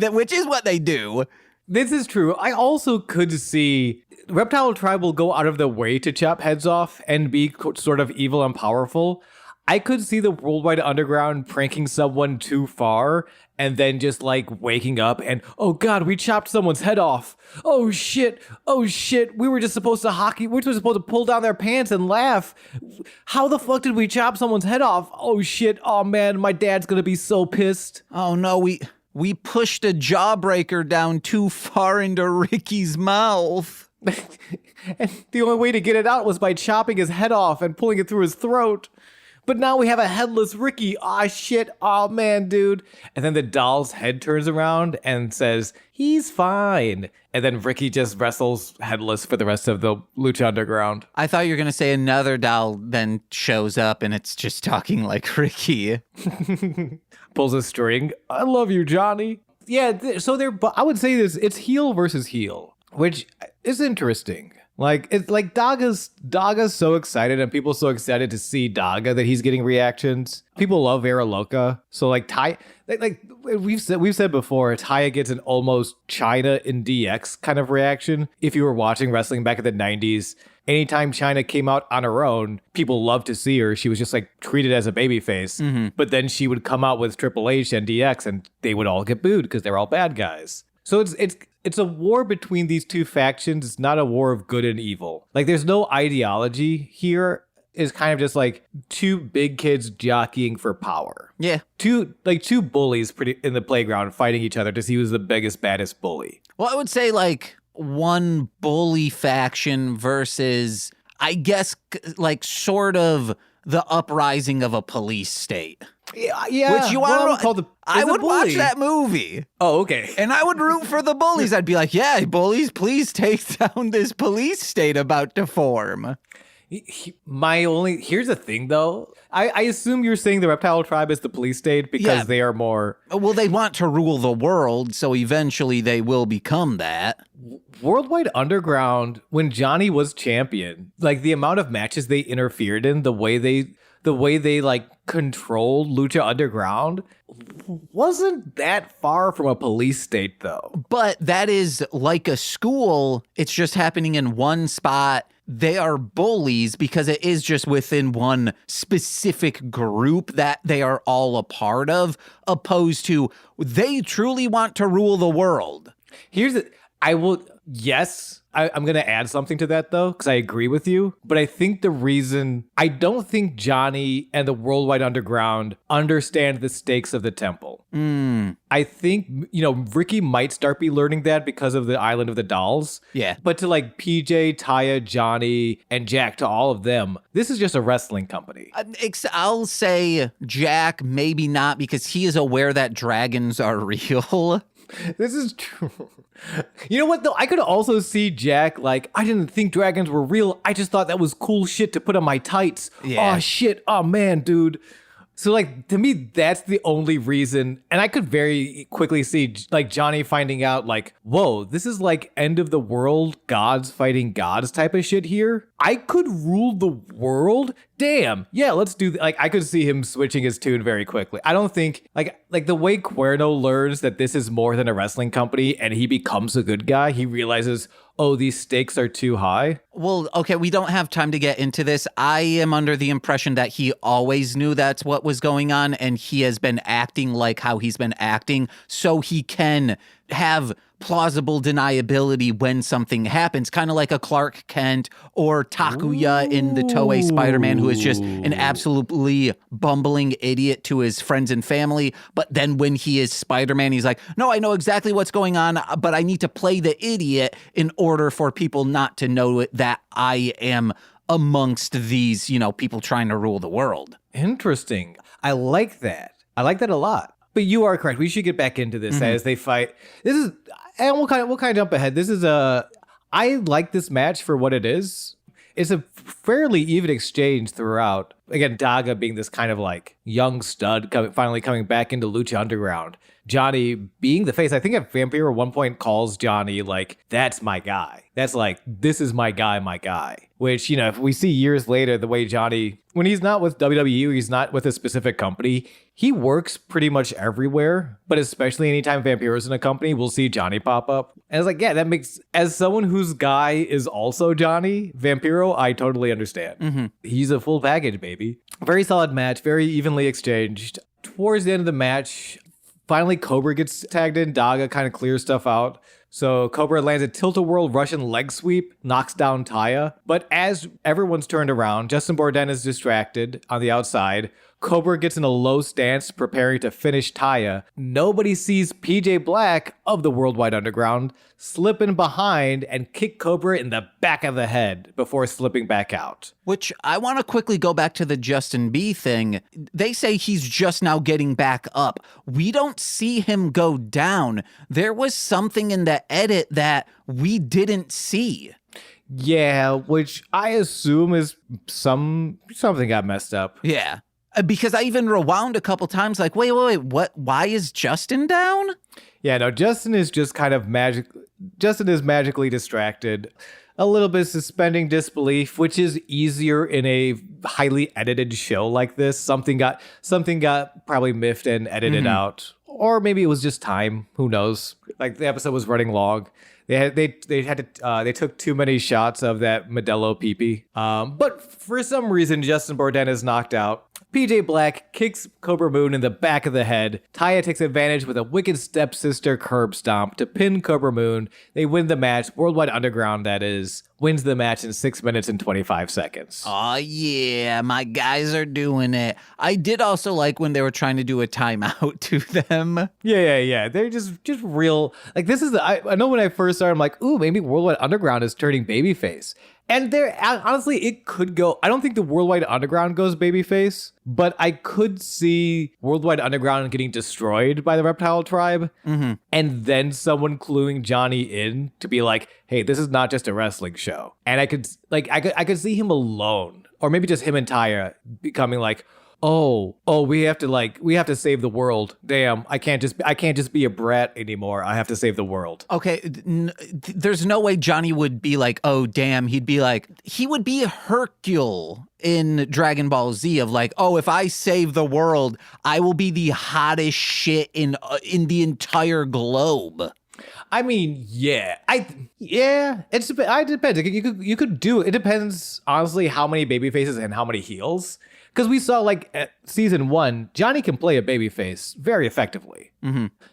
which is what they do. This is true. I also could see Reptile Tribe will go out of their way to chop heads off and be sort of evil and powerful. I could see the Worldwide Underground pranking someone too far and then just like waking up and, oh God, we chopped someone's head off. Oh shit. We were supposed to pull down their pants and laugh. How the fuck did we chop someone's head off? Oh shit. Oh man, my dad's gonna be so pissed. Oh no, we pushed a jawbreaker down too far into Ricky's mouth. And the only way to get it out was by chopping his head off and pulling it through his throat. But now we have a headless Ricky. Ah, shit. Oh, man, dude. And then the doll's head turns around and says, he's fine. And then Ricky just wrestles headless for the rest of the Lucha Underground. I thought you were going to say another doll then shows up and it's just talking like Ricky. Pulls a string. I love you, Johnny. Yeah, so I would say it's heel versus heel, which is interesting. Like, it's like Daga's so excited and people so excited to see Daga that he's getting reactions. People love Vera Loca. So like we've said before, Taya gets an almost China in DX kind of reaction. If you were watching wrestling back in the 90s, anytime China came out on her own, people loved to see her. She was just like treated as a babyface. Mm-hmm. But then she would come out with Triple H and DX and they would all get booed because they're all bad guys. So it's a war between these two factions. It's not a war of good and evil. Like, there's no ideology here. is kind of just like two big kids jockeying for power. Yeah. Two bullies pretty in the playground fighting each other to see who's the biggest, baddest bully. Well, I would say like one bully faction versus, I guess, like sort of the uprising of a police state. Yeah. Which you want to know? I would watch bully. that movie. Oh, okay. And I would root for the bullies. I'd be like, yeah, bullies, please take down this police state about to form. Here's the thing, though. I assume you're saying the reptile tribe is the police state because they are more... Well, they want to rule the world, so eventually they will become that. Worldwide Underground, when Johnny was champion, like the amount of matches they interfered in, the way they like controlled Lucha Underground wasn't that far from a police state, though. But that is like a school. It's just happening in one spot. They are bullies because it is just within one specific group that they are all a part of, opposed to they truly want to rule the world. I'm going to add something to that, though, because I agree with you. But I think I don't think Johnny and the Worldwide Underground understand the stakes of the temple. I think, Ricky might start be learning that because of the Island of the Dolls. Yeah. But to like PJ, Taya, Johnny, and Jack, to all of them, this is just a wrestling company. I'll say Jack, maybe not, because he is aware that dragons are real. This is true. You know what, though? I could also see Jack like, I didn't think dragons were real. I just thought that was cool shit to put on my tights. Yeah. Oh, shit. Oh, man, dude. So, like, to me, that's the only reason. And I could very quickly see, like, Johnny finding out, like, whoa, this is like end of the world, gods fighting gods type of shit here. I could rule the world? Damn. Yeah, let's do that. Like, I could see him switching his tune very quickly. I don't think, like the way Cuerno learns that this is more than a wrestling company and he becomes a good guy, he realizes, oh, these stakes are too high. Well, okay, we don't have time to get into this. I am under the impression that he always knew that's what was going on, and he has been acting like how he's been acting so he can have plausible deniability when something happens, kind of like a Clark Kent or Takuya in the Toei Spider-Man, who is just an absolutely bumbling idiot to his friends and family. But then when he is Spider-Man, he's like, no, I know exactly what's going on, but I need to play the idiot in order for people not to know that I am amongst these, people trying to rule the world. Interesting. I like that. I like that a lot. But you are correct. We should get back into this as they fight. And we'll kind of jump ahead. I like this match for what it is. It's a fairly even exchange throughout. Again, Daga being this kind of like young stud finally coming back into Lucha Underground. Johnny being the face. I think a Vampire at one point calls Johnny like, that's my guy. That's like, this is my guy. Which, if we see years later, the way Johnny, when he's not with WWE, he's not with a specific company, he works pretty much everywhere. But especially anytime Vampiro's in a company, we'll see Johnny pop up. And it's like, yeah, that makes, as someone whose guy is also Johnny, Vampiro, I totally understand. He's a full package, baby. Very solid match, very evenly exchanged. Towards the end of the match, finally Cobra gets tagged in. Daga kind of clears stuff out. So Cobra lands a tilt-a-whirl Russian leg sweep, knocks down Taya. But as everyone's turned around, Justin Borden is distracted on the outside. Cobra gets in a low stance, preparing to finish Taya. Nobody sees PJ Black of the Worldwide Underground slip in behind and kick Cobra in the back of the head before slipping back out. Which I want to quickly go back to the Justin B thing. They say he's just now getting back up. We don't see him go down. There was something in the edit that we didn't see. Yeah, which I assume is something got messed up. Yeah. Because I even rewound a couple times like, wait, what? Why is Justin down? Yeah, no, Justin is just kind of Justin is magically distracted. A little bit suspending disbelief, which is easier in a highly edited show like this. Something got probably miffed and edited out. Or maybe it was just time. Who knows? Like the episode was running long. They took too many shots of that Modelo peepee. But for some reason, Justin Borden is knocked out. PJ Black kicks Cobra Moon in the back of the head. Taya takes advantage with a wicked stepsister curb stomp to pin Cobra Moon. They win the match. Worldwide Underground, that is. wins the match in 6 minutes and 25 seconds. Oh, yeah, my guys are doing it. I did also like when they were trying to do a timeout to them. Yeah. They're just real. Like, this is, I know when I first started, I'm like, ooh, maybe Worldwide Underground is turning babyface. And there, honestly, it could go. I don't think the Worldwide Underground goes babyface, but I could see Worldwide Underground getting destroyed by the Reptile Tribe, and then someone cluing Johnny in to be like, "Hey, this is not just a wrestling show." And I could see him alone, or maybe just him and Taya becoming like, Oh, we have to save the world. Damn, I can't just be a brat anymore. I have to save the world. Okay, there's no way Johnny would be like, oh, damn. He would be Hercule in Dragon Ball Z of like, oh, if I save the world, I will be the hottest shit in the entire globe. I mean, yeah. It depends. You could do it. It depends, honestly, how many baby faces and how many heels. Because we saw, like, at season 1, Johnny can play a babyface very effectively.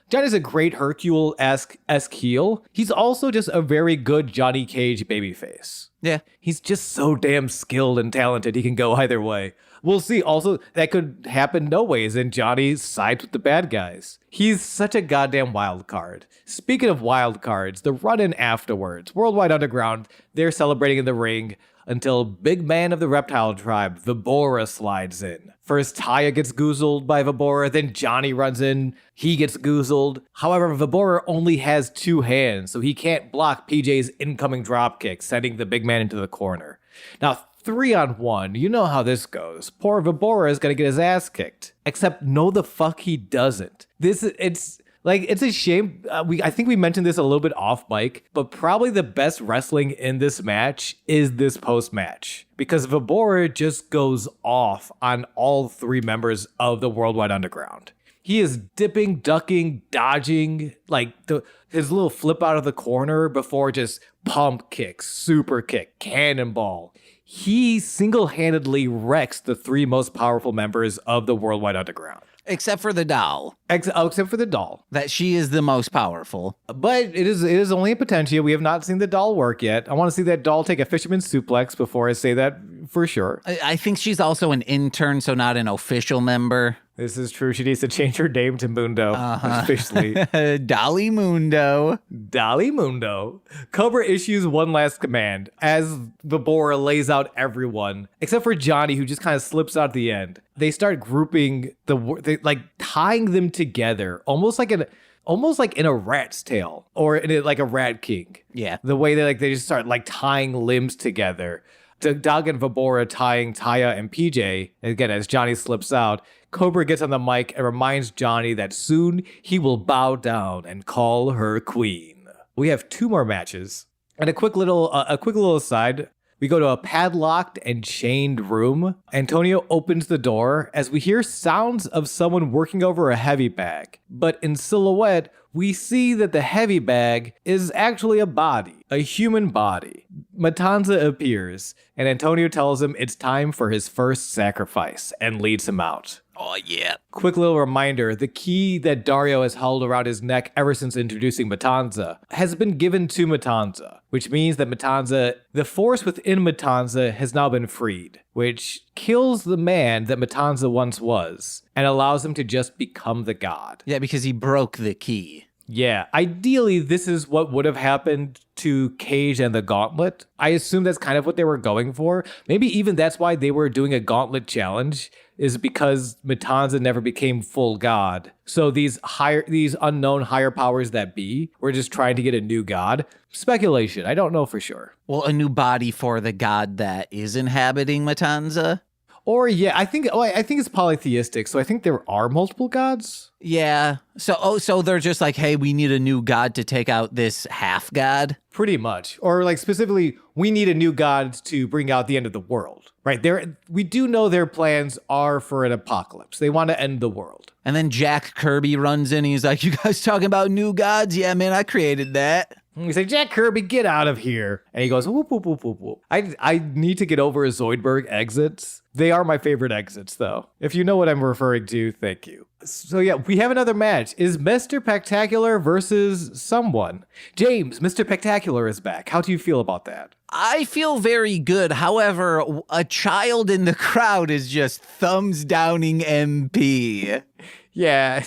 Johnny's a great Hercule-esque heel. He's also just a very good Johnny Cage babyface. Yeah. He's just so damn skilled and talented. He can go either way. We'll see. Also, that could happen no ways, and Johnny sides with the bad guys. He's such a goddamn wild card. Speaking of wild cards, the run-in afterwards, Worldwide Underground, they're celebrating in the ring until big man of the Reptile Tribe, Vibora, slides in. First, Taya gets goozled by Vibora, then Johnny runs in, he gets goozled. However, Vibora only has 2 hands, so he can't block PJ's incoming dropkick, sending the big man into the corner. Now, 3-on-1, you know how this goes. Poor Vibora is gonna get his ass kicked. Except, no the fuck he doesn't. It's a shame. I think we mentioned this a little bit off mic, but probably the best wrestling in this match is this post-match. Because Vibora just goes off on all 3 members of the Worldwide Underground. He is dipping, ducking, dodging, like his little flip out of the corner before just pump kicks, super kick, cannonball. He single-handedly wrecks the 3 most powerful members of the Worldwide Underground. Except for the doll. Except for the doll. That she is the most powerful. But it is only a potential. We have not seen the doll work yet. I want to see that doll take a fisherman's suplex before I say that for sure. I think she's also an intern, so not an official member. This is true. She needs to change her name to Mundo officially. Dolly Mundo. Dolly Mundo. Cobra issues one last command as Vibora lays out everyone, except for Johnny, who just kind of slips out at the end. They start grouping tying them together, almost like in a rat's tail or in a Rat King. Yeah. The way they just start like tying limbs together. Doug and Vibora tying Taya and PJ. Again, as Johnny slips out, Cobra gets on the mic and reminds Johnny that soon he will bow down and call her queen. We have 2 more matches. And a quick little aside. We go to a padlocked and chained room. Antonio opens the door as we hear sounds of someone working over a heavy bag. But in silhouette, we see that the heavy bag is actually a body, a human body. Matanza appears, and Antonio tells him it's time for his first sacrifice and leads him out. Oh, yeah. Quick little reminder, the key that Dario has held around his neck ever since introducing Matanza has been given to Matanza, which means that the force within Matanza has now been freed, which kills the man that Matanza once was and allows him to just become the god. Yeah, because he broke the key. Yeah, ideally, this is what would have happened to Cage and the Gauntlet. I assume that's kind of what they were going for. Maybe even that's why they were doing a Gauntlet challenge, is because Matanza never became full god. So these unknown higher powers that be were just trying to get a new god. Speculation, I don't know for sure. Well, a new body for the god that is inhabiting Matanza. Or yeah, I think it's polytheistic, so I think there are multiple gods. Yeah. So they're just like, hey, we need a new god to take out this half god. Pretty much. Or like specifically, we need a new god to bring out the end of the world. Right? We do know their plans are for an apocalypse. They want to end the world. And then Jack Kirby runs in and he's like, you guys talking about new gods? Yeah, man, I created that. And we say, Jack Kirby, get out of here. And he goes, whoop, whoop, whoop, whoop, whoop. I need to get over his Zoidberg exits. They are my favorite exits, though. If you know what I'm referring to, thank you. So yeah, we have another match. Is Mr. Spectacular versus someone? James, Mr. Spectacular is back. How do you feel about that? I feel very good. However, a child in the crowd is just thumbs downing MP. Yeah.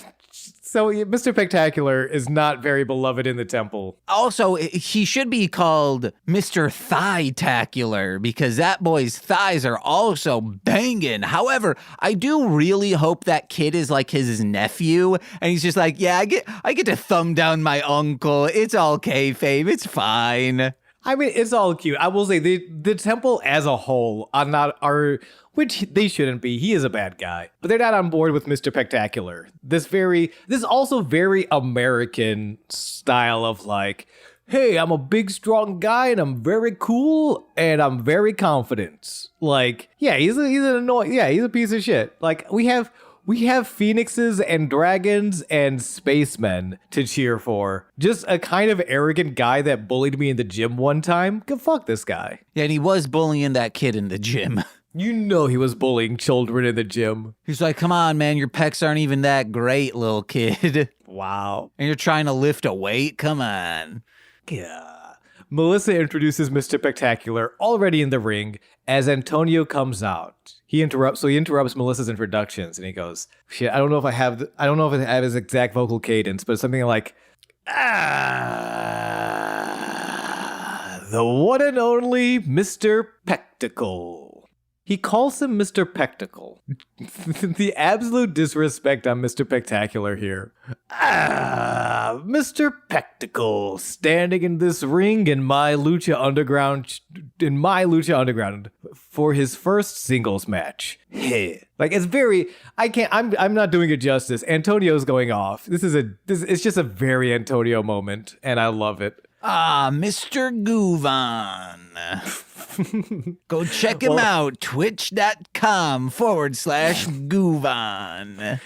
So Mr. Spectacular is not very beloved in the temple. Also, he should be called Mr. Thigh-tacular because that boy's thighs are also banging. However, I do really hope that kid is like his nephew, and he's just like, yeah, I get to thumb down my uncle. It's all kayfabe. It's fine. I mean, it's all cute. I will say the temple as a whole are which they shouldn't be. He is a bad guy, but they're not on board with Mr. Spectacular. This also very American style of like, hey, I'm a big strong guy and I'm very cool and I'm very confident. Like, yeah, he's an annoying, yeah, he's a piece of shit. Like we have phoenixes and dragons and spacemen to cheer for. Just a kind of arrogant guy that bullied me in the gym one time. Go fuck this guy. Yeah, and he was bullying that kid in the gym. You know he was bullying children in the gym. He's like, come on, man, your pecs aren't even that great, little kid. Wow. And you're trying to lift a weight? Come on. Yeah. Melissa introduces Mr. Spectacular already in the ring as Antonio comes out. He interrupts Melissa's introductions and he goes, shit, I don't know if I have his exact vocal cadence, but it's something like, the one and only Mr. Spectacle. He calls him Mr. Spectacle. The absolute disrespect on Mr. Spectacular here. Mr. Spectacle standing in this ring in my Lucha Underground for his first singles match. Like it's very, I'm not doing it justice. Antonio's going off. It's just a very Antonio moment and I love it. Mr. Guvan. Go check him out, twitch.com/Guvan.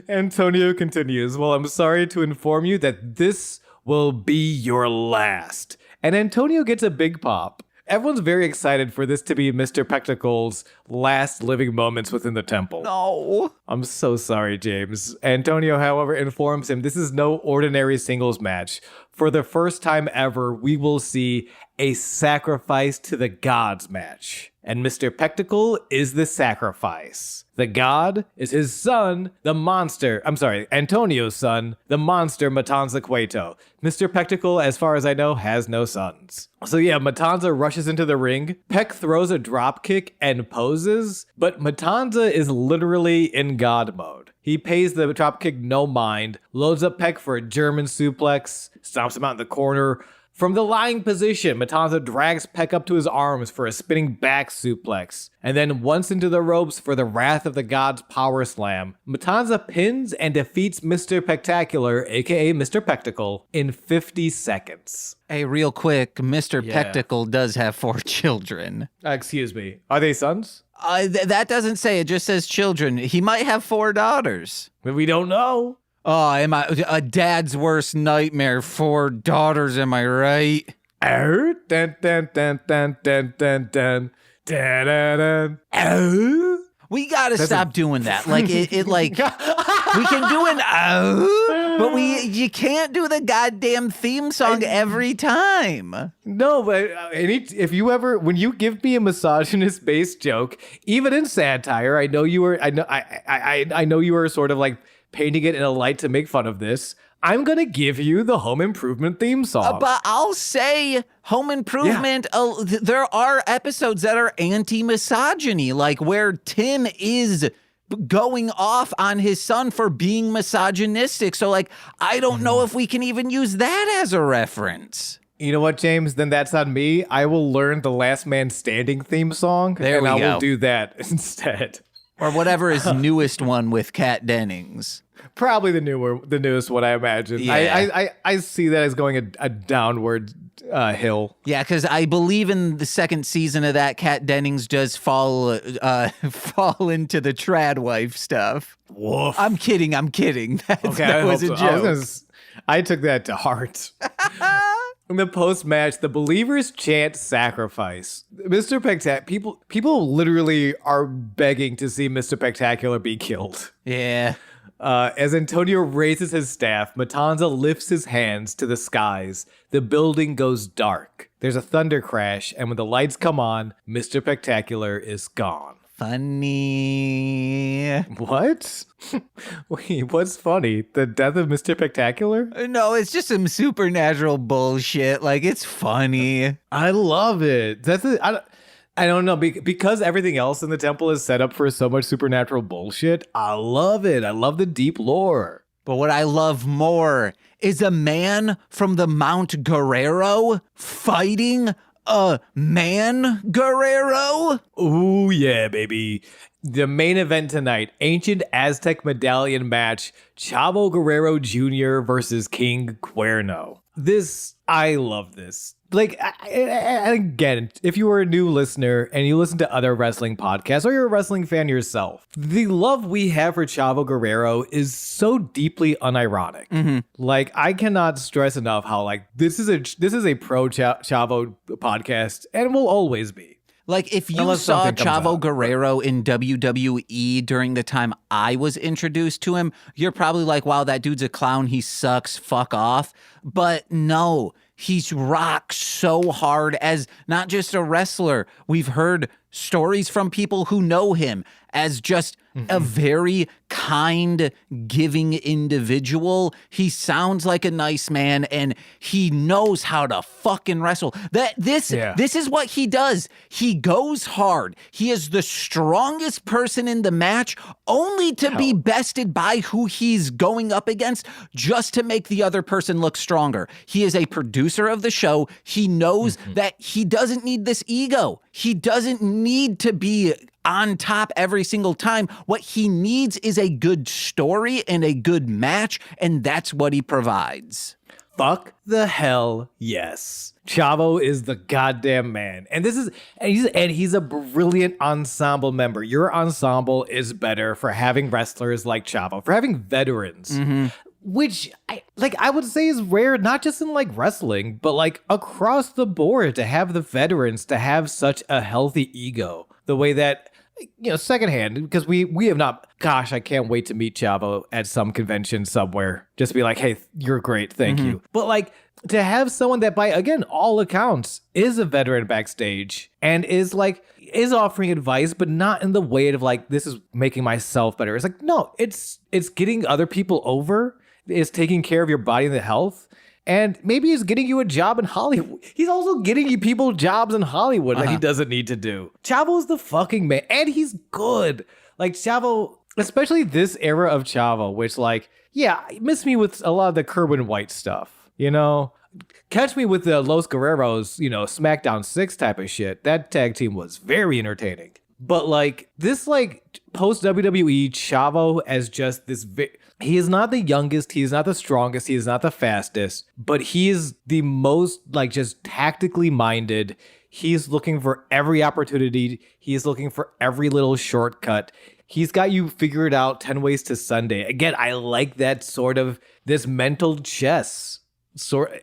Antonio continues, well, I'm sorry to inform you that this will be your last. And Antonio gets a big pop. Everyone's very excited for this to be Mr. Spectacle's last living moments within the temple. No. I'm so sorry, James. Antonio, however, informs him this is no ordinary singles match. For the first time ever, we will see a sacrifice to the gods match. And Mr. Spectacle is the sacrifice. The god is his son, Antonio's son, the monster Matanza Cueto. Mr. Spectacle, as far as I know, has no sons. So yeah, Matanza rushes into the ring. Peck throws a drop kick and poses, but Matanza is literally in god mode. He pays the dropkick no mind, loads up Peck for a German suplex, stomps him out in the corner. From the lying position, Matanza drags Peck up to his arms for a spinning back suplex, and then once into the ropes for the Wrath of the Gods power slam. Matanza pins and defeats Mr. Spectacular, aka Mr. Spectacle, in 50 seconds. Hey, real quick, Mr. Spectacle does have 4 children. Excuse me, are they sons? That doesn't say, it just says children. He might have 4 daughters. But we don't know. Oh, am I a dad's worst nightmare? 4 daughters, am I right? Dun, dun, dun, dun, dun, dun, dun, dun, dun, dun. We gotta stop doing that. Like it like we can do an but you can't do the goddamn theme song every time. No, but when you give me a misogynist-based joke, even in satire, I know you were sort of like painting it in a light to make fun of this. I'm going to give you the Home Improvement theme song. But I'll say Home Improvement, there are episodes that are anti-misogyny, like where Tim is going off on his son for being misogynistic. So like, I don't know if we can even use that as a reference. You know what, James? Then that's on me. I will learn the Last Man Standing theme song, I will do that instead. Or whatever his newest one with Kat Dennings. Probably the newest one, I imagine. Yeah. I see that as going a downward hill. Yeah, because I believe in the second season of that, Kat Dennings does fall into the trad wife stuff. Woof. I'm kidding. That was a joke. I took that to heart. In the post-match, the believers chant sacrifice. Mr. People literally are begging to see Mr. Spectacular be killed. Yeah. As Antonio raises his staff, Matanza lifts his hands to the skies. The building goes dark. There's a thunder crash, and when the lights come on, Mr. Spectacular is gone. Funny. What? Wait, what's funny? The death of Mr. Spectacular? No, it's just some supernatural bullshit. Like, it's funny. I love it. I don't know, because everything else in the temple is set up for so much supernatural bullshit. I love it. I love the deep lore. But what I love more is a man from the Mount Guerrero fighting a man Guerrero. Ooh, yeah, baby. The main event tonight, ancient Aztec medallion match, Chavo Guerrero Jr. versus King Cuerno. I love this. Like, again, if you are a new listener and you listen to other wrestling podcasts or you're a wrestling fan yourself, the love we have for Chavo Guerrero is so deeply unironic. Mm-hmm. Like, I cannot stress enough how, like, this is a pro Chavo podcast and will always be. Like, if you saw Chavo Guerrero in WWE during the time I was introduced to him, you're probably like, wow, that dude's a clown. He sucks. Fuck off. But no, he's rocked so hard as not just a wrestler. We've heard stories from people who know him as just a very kind, giving individual. He sounds like a nice man, and he knows how to fucking wrestle. This is what he does. He goes hard. He is the strongest person in the match, only to be bested by who he's going up against, just to make the other person look stronger. He is a producer of the show. He knows that he doesn't need this ego. He doesn't need to be on top every single time. What he needs is a good story and a good match, and that's what he provides. Fuck the hell yes. Chavo is the goddamn man. And he's a brilliant ensemble member. Your ensemble is better for having wrestlers like Chavo, for having veterans. Which I would say is rare, not just in like wrestling, but like across the board, to have the veterans to have such a healthy ego. The way that, you know, secondhand, because we have not, gosh, I can't wait to meet Chavo at some convention somewhere. Just be like, hey, you're great, thank you. But like, to have someone that by, again, all accounts is a veteran backstage and is offering advice, but not in the way of like, this is making myself better. It's like, no, it's getting other people over. It's taking care of your body and the health. And maybe he's getting you a job in Hollywood. He's also getting you people jobs in Hollywood that he doesn't need to do. Chavo's the fucking man. And he's good. Like, Chavo, especially this era of Chavo, which, like, yeah, miss me with a lot of the Kerwin White stuff, you know? Catch me with the Los Guerreros, you know, SmackDown 6 type of shit. That tag team was very entertaining. But, like, this, like, post-WWE Chavo as just this... He is not the youngest, he is not the strongest, he is not the fastest, but he is the most, like, just tactically minded. He's looking for every opportunity. He is looking for every little shortcut. He's got you figured out 10 ways to Sunday. Again, I like that sort of, this mental chess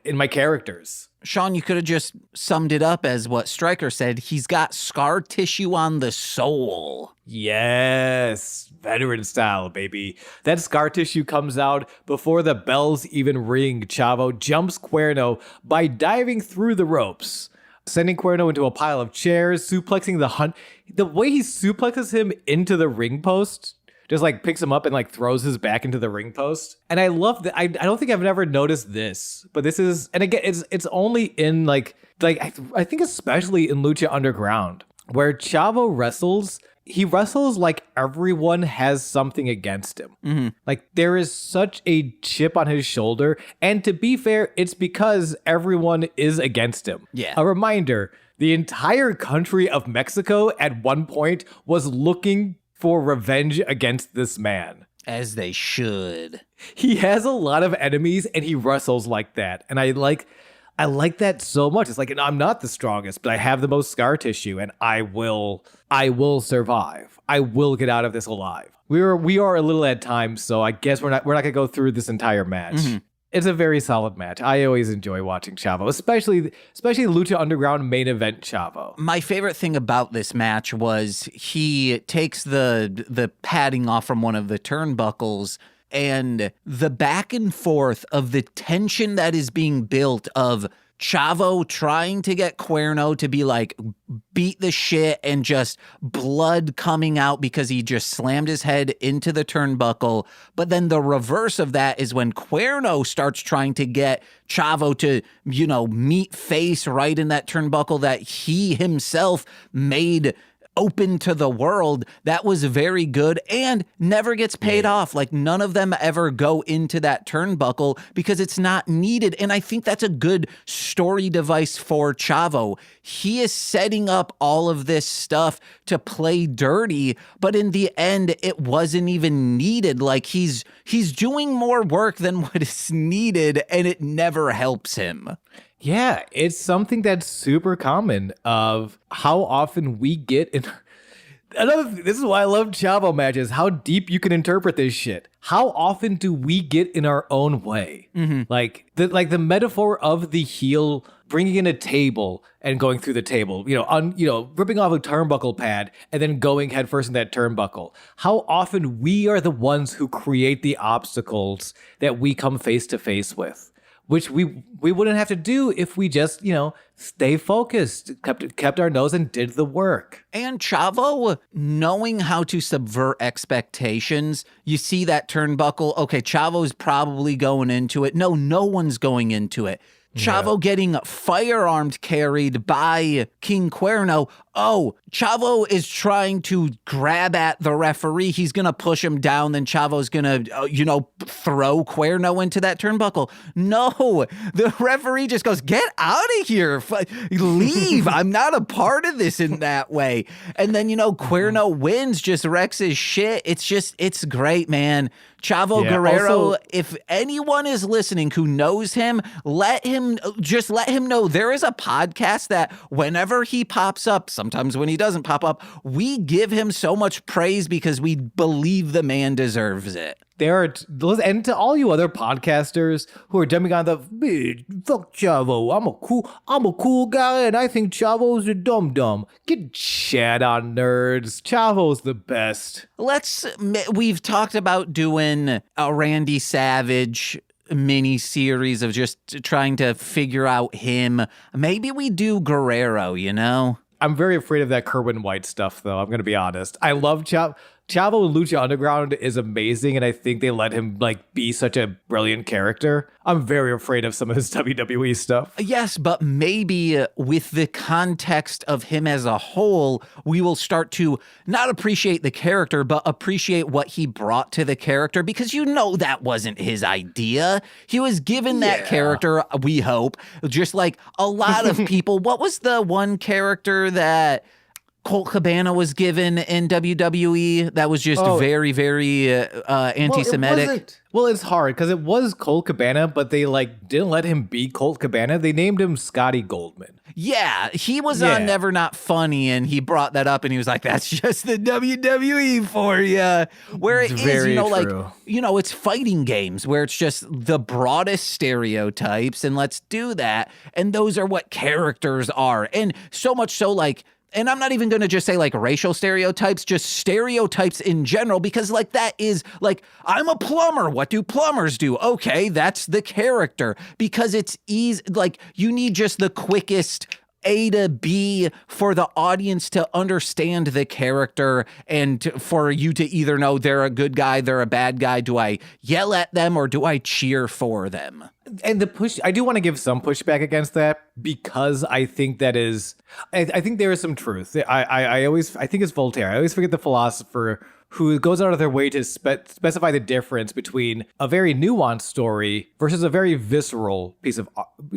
in my characters. Sean, you could have just summed it up as what Stryker said. He's got scar tissue on the soul. Yes, veteran style, baby. That scar tissue comes out before the bells even ring. Chavo jumps Cuerno by diving through the ropes, sending Cuerno into a pile of chairs, suplexing the way he suplexes him into the ring post. Just like picks him up and like throws his back into the ring post. And I love that. I don't think I've ever noticed this, but this is, and again, it's only in like I think especially in Lucha Underground, where Chavo wrestles, he wrestles like everyone has something against him. Like, there is such a chip on his shoulder. And to be fair, it's because everyone is against him. Yeah. A reminder, the entire country of Mexico at one point was looking for revenge against this man. As they should. He has a lot of enemies and he wrestles like that. And I like that so much. It's like, I'm not the strongest, but I have the most scar tissue and I will survive. I will get out of this alive. We are a little at time, so I guess we're not gonna go through this entire match. Mm-hmm. It's a very solid match. I always enjoy watching Chavo, especially Lucha Underground main event Chavo. My favorite thing about this match was he takes the padding off from one of the turnbuckles, and the back and forth of the tension that is being built of Chavo trying to get Cuerno to be like, beat the shit, and just blood coming out because he just slammed his head into the turnbuckle. But then the reverse of that is when Cuerno starts trying to get Chavo to, meet face right in that turnbuckle that he himself made open to the world. That was very good and never gets paid off. Like, none of them ever go into that turnbuckle because it's not needed. And I think that's a good story device for Chavo. He is setting up all of this stuff to play dirty, but in the end, it wasn't even needed. Like, he's doing more work than what is needed, and it never helps him. Yeah, it's something that's super common of how often we get in. This is why I love Chavo matches, how deep you can interpret this shit. How often do we get in our own way? Mm-hmm. Like the metaphor of the heel bringing in a table and going through the table, ripping off a turnbuckle pad and then going headfirst in that turnbuckle. How often we are the ones who create the obstacles that we come face to face with, which we wouldn't have to do if we just, stay focused, kept our nose and did the work. And Chavo, knowing how to subvert expectations, you see that turnbuckle, okay, Chavo's probably going into it. No one's going into it. Chavo getting firearmed carried by King Cuerno. Oh, Chavo is trying to grab at the referee. He's going to push him down. Then Chavo's going to, throw Cuerno into that turnbuckle. No, the referee just goes, get out of here. Leave. I'm not a part of this in that way. And then, Cuerno wins, just wrecks his shit. It's great, man. Chavo Guerrero, if anyone is listening who knows him, let him know there is a podcast that whenever he pops up, sometimes when he doesn't pop up, we give him so much praise because we believe the man deserves it. And to all you other podcasters who are dumbing on fuck Chavo, I'm a cool guy and I think Chavo's a dum-dum. Get chat on, nerds. Chavo's the best. We've talked about doing a Randy Savage mini series of just trying to figure out him. Maybe we do Guerrero, I'm very afraid of that Kerwin White stuff, though. I'm going to be honest. I love Chavo. Chavo and Lucha Underground is amazing, and I think they let him be such a brilliant character. I'm very afraid of some of his WWE stuff. Yes, but maybe with the context of him as a whole, we will start to not appreciate the character, but appreciate what he brought to the character, because that wasn't his idea. He was given that character, we hope, just like a lot of people. What was the one character that Colt Cabana was given in WWE that was just very, very anti-Semitic? Well, it's hard because it was Colt Cabana, but they didn't let him be Colt Cabana. They named him Scotty Goldman. Yeah, he was on Never Not Funny, and he brought that up, and he was like, "That's just the WWE for you." Where it is, it's fighting games where it's just the broadest stereotypes, and let's do that. And those are what characters are, and so much so and I'm not even going to just say racial stereotypes, just stereotypes in general, because that is I'm a plumber. What do plumbers do? Okay, that's the character, because it's easy. You need just the quickest A to B for the audience to understand the character and for you to either know they're a good guy, they're a bad guy. Do I yell at them or do I cheer for them? And I do want to give some pushback against that, because I think I think there is some truth. I think it's Voltaire. I always forget the philosopher who goes out of their way to specify the difference between a very nuanced story versus a very visceral piece of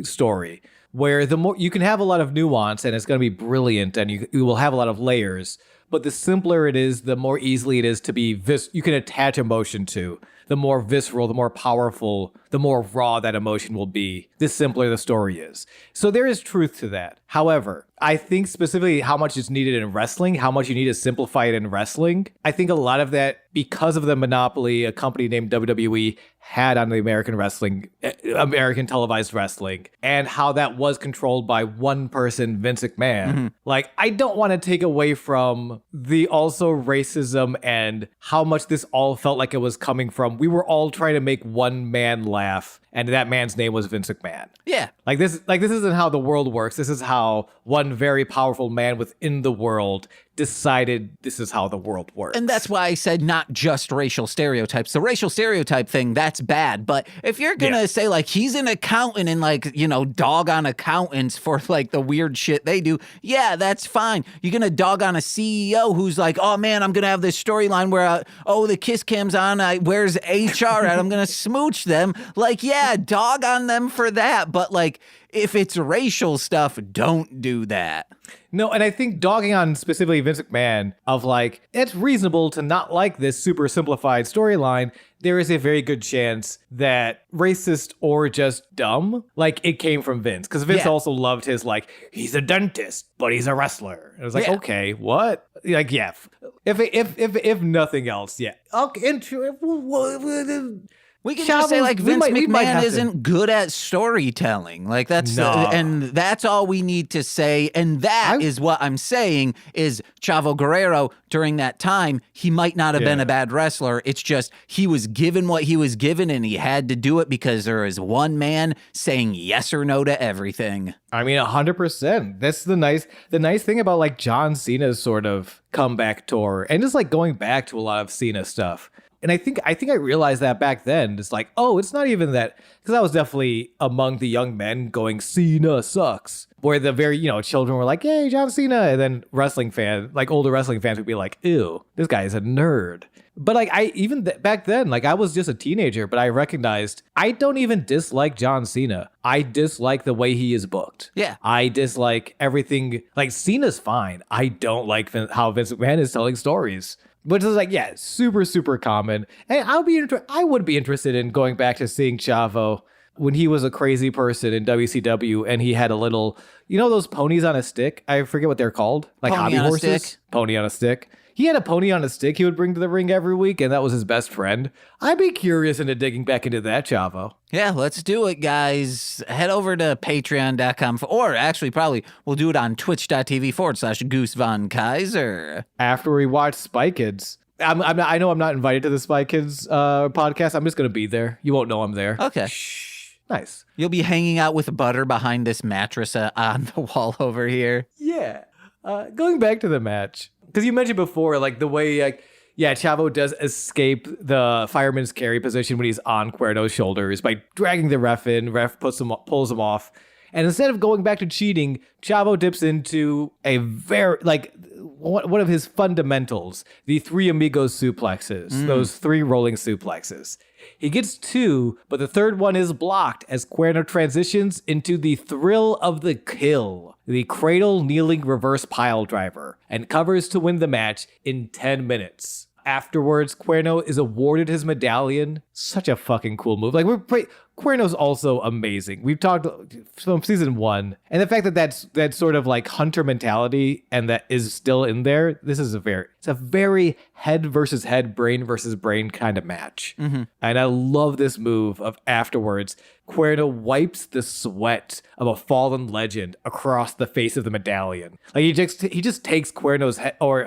story, where the more you can have a lot of nuance and it's going to be brilliant and you will have a lot of layers. but the simpler it is, the more easily it is to be you can attach emotion to. The more visceral, the more powerful, the more raw that emotion will be, the simpler the story is. So there is truth to that. However, I think specifically how much is needed in wrestling, how much you need to simplify it in wrestling. I think a lot of that, because of the monopoly a company named WWE had on the American televised wrestling, and how that was controlled by one person, Vince McMahon. Like, I don't want to take away from the also racism and how much this all felt like it was coming from. We were all trying to make one man laugh, and that man's name was Vince McMahon. Yeah. Like this isn't how the world works. This is how one very powerful man within the world decided this is how the world works. And that's why I said not just racial stereotypes. The racial stereotype thing, that's bad. But if you're going to say, like, he's an accountant and, like, you know, dog on accountants for, like, the weird shit they do, yeah, that's fine. You're going to dog on a CEO who's like, oh, man, I'm going to have this storyline where, the kiss cam's on, where's HR at? I'm going to smooch them. Like, yeah, dog on them for that. But, like, if it's racial stuff, don't do that. No, and I think dogging on specifically Vince McMahon of like, it's reasonable to not like this super simplified storyline. There is a very good chance that racist or just dumb, like it came from Vince. Because Vince also loved his like, he's a dentist, but he's a wrestler. And it was like, okay, what? Like, yeah. If nothing else, yeah. Okay, we can just say, like, Vince McMahon isn't good at storytelling. Like, that's and that's all we need to say. And that is what I'm saying is Chavo Guerrero, during that time, he might not have been a bad wrestler. It's just he was given what he was given, and he had to do it because there is one man saying yes or no to everything. I mean, 100%. That's the nice thing about, like, John Cena's sort of comeback tour, and just, like, going back to a lot of Cena stuff. And I think I realized that back then. It's like, oh, it's not even that, because I was definitely among the young men going, Cena sucks. Where the very, children were like, hey, John Cena. And then older wrestling fans would be like, ew, this guy is a nerd. But like, back then, like I was just a teenager, but I recognized I don't even dislike John Cena. I dislike the way he is booked. Yeah. I dislike everything. Like, Cena's fine. I don't like how Vince McMahon is telling stories. Which is like, yeah, super, super common. And I would be interested in going back to seeing Chavo when he was a crazy person in WCW and he had a little, those ponies on a stick? I forget what they're called. Like pony hobby horses? Pony on a stick. He had a pony on a stick he would bring to the ring every week, and that was his best friend. I'd be curious into digging back into that, Chavo. Yeah, let's do it, guys. Head over to patreon.com, or actually probably we'll do it on twitch.tv/Goose Von Kaiser. After we watch Spy Kids. I know I'm not invited to the Spy Kids podcast. I'm just going to be there. You won't know I'm there. Okay. Shh. Nice. You'll be hanging out with butter behind this mattress on the wall over here. Yeah. Going back to the match. Because you mentioned before, like, the way, like, Chavo does escape the fireman's carry position when he's on Cuerno's shoulders by dragging the ref in. Ref pulls him off. And instead of going back to cheating, Chavo dips into a very, like, one of his fundamentals, the three amigos suplexes, those three rolling suplexes. He gets two, but the third one is blocked as Cuerno transitions into the thrill of the kill, the cradle kneeling reverse pile driver, and covers to win the match in 10 minutes. Afterwards, Cuerno is awarded his medallion. Such a fucking cool move. Like, Cuerno's also amazing. We've talked from season 1, and the fact that that's sort of like hunter mentality and that is still in there. This is a very head versus head, brain versus brain kind of match. Mm-hmm. And I love this move of afterwards. Cuerno wipes the sweat of a fallen legend across the face of the medallion. Like, he just takes Cuerno's head, or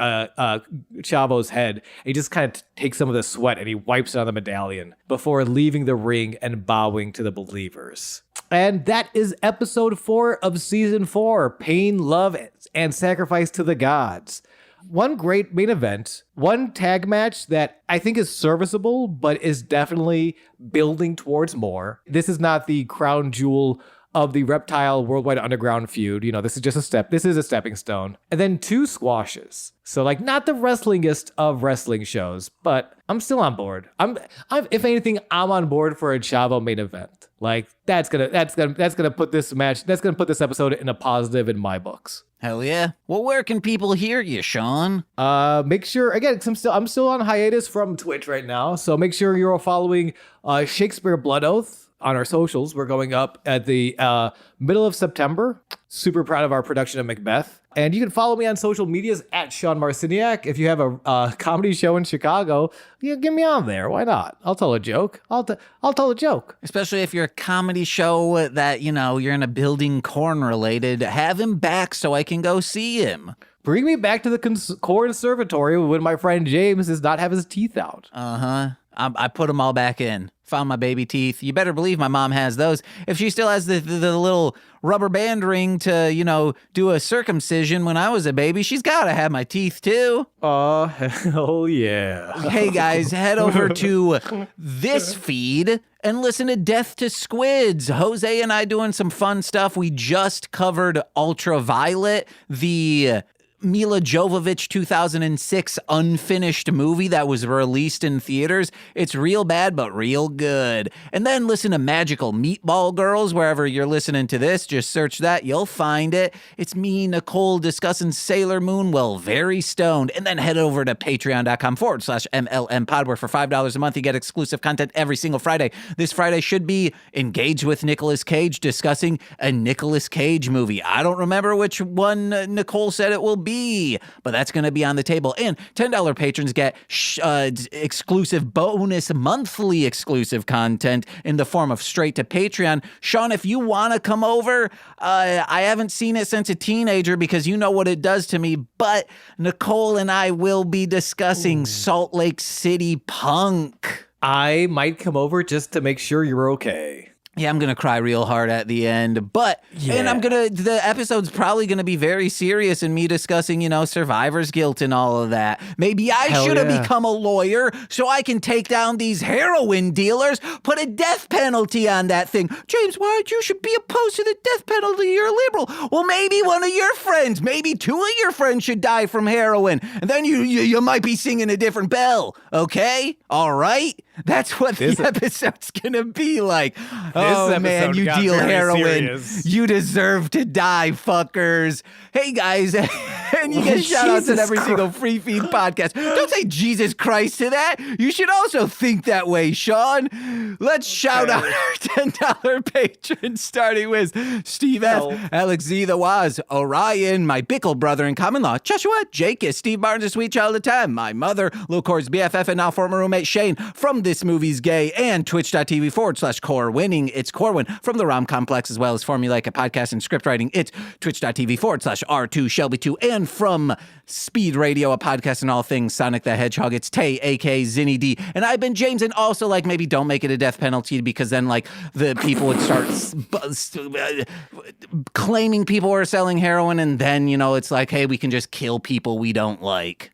Chavo's head. He just kind of takes some of the sweat and he wipes it on the medallion before leaving the ring and bowing to the believers. And that is episode 4 of season 4, Pain, Love, and Sacrifice to the Gods. One great main event, one tag match that I think is serviceable, but is definitely building towards more. This is not the crown jewel of the Reptile Worldwide Underground feud. You know, this is just a step. This is a stepping stone. And then 2 squashes. So like not the wrestlingest of wrestling shows, but I'm still on board. I'm if anything, I'm on board for a Chavo main event. Like that's gonna put this episode in a positive in my books. Hell yeah. Well, where can people hear you, Sean? Make sure, again, 'cause I'm still on hiatus from Twitch right now, so make sure you're following Shakespeare Blood Oath on our socials. We're going up at the middle of September. Super proud of our production of Macbeth. And you can follow me on social medias at Sean Marciniak. If you have a comedy show in Chicago, get me on there. Why not? I'll tell a joke. I'll tell a joke. Especially if you're a comedy show that, you're in a building corn related, have him back so I can go see him. Bring me back to the conservatory when my friend James does not have his teeth out. Uh-huh. I put them all back in. Found my baby teeth. You better believe my mom has those. If she still has the little rubber band ring to, do a circumcision when I was a baby, she's got to have my teeth too. Oh, hell yeah. Hey guys, head over to this feed and listen to Death to Squids. Jose and I doing some fun stuff. We just covered Ultraviolet, the Mila Jovovich 2006 unfinished movie that was released in theaters. It's real bad, but real good. And then listen to Magical Meatball Girls wherever you're listening to this. Just search that. You'll find it. It's me, Nicole, discussing Sailor Moon, well, very stoned. And then head over to patreon.com/MLM pod, where for $5 a month, you get exclusive content every single Friday. This Friday should be Engage with Nicolas Cage, discussing a Nicolas Cage movie. I don't remember which one Nicole said it will be, but that's going to be on the table. And $10 patrons get exclusive bonus monthly exclusive content in the form of straight to Patreon. Sean, if you want to come over, I haven't seen it since a teenager because you know what it does to me, but Nicole and I will be discussing Salt Lake City punk. I might come over just to make sure you're okay. Yeah, I'm going to cry real hard at the end, but, and the episode's probably going to be very serious in me discussing, survivor's guilt and all of that. Maybe I should have become a lawyer so I can take down these heroin dealers, put a death penalty on that thing. James, why you should be opposed to the death penalty? You're a liberal. Well, maybe one of your friends, maybe 2 of your friends should die from heroin, and then you might be singing a different bell, okay? All right? That's what the episode's gonna be like. Oh man, you deal heroin. Serious. You deserve to die, fuckers. Hey guys, and you get shout outs on every single free feed podcast. Don't say Jesus Christ to that. You should also think that way, Sean. Let's shout out our $10 patrons, starting with Steve F, Alex Z, The Waz, Orion, my Bickle brother in common law, Joshua, Jake, Steve Barnes, a sweet child of time, my mother, Lil Cor's BFF, and now former roommate Shane from This Movie's Gay, and twitch.tv/core winning. It's Corwin from the Rom Complex, as well as Formulaic, a podcast and script writing. It's twitch.tv/R2 Shelby2, and from Speed Radio, a podcast and all things Sonic the Hedgehog. It's Tay, aka Zinny D, and I've been James. And also, maybe don't make it a death penalty, because then the people would start claiming people are selling heroin, and then it's hey, we can just kill people we don't like.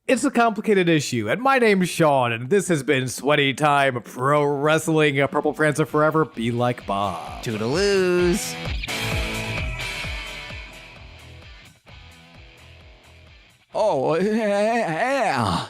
It's a complicated issue, and my name's Sean, and this has been Sweaty Time Pro Wrestling. Purple Prancer forever, be like Bob. Toodaloos. Oh, yeah.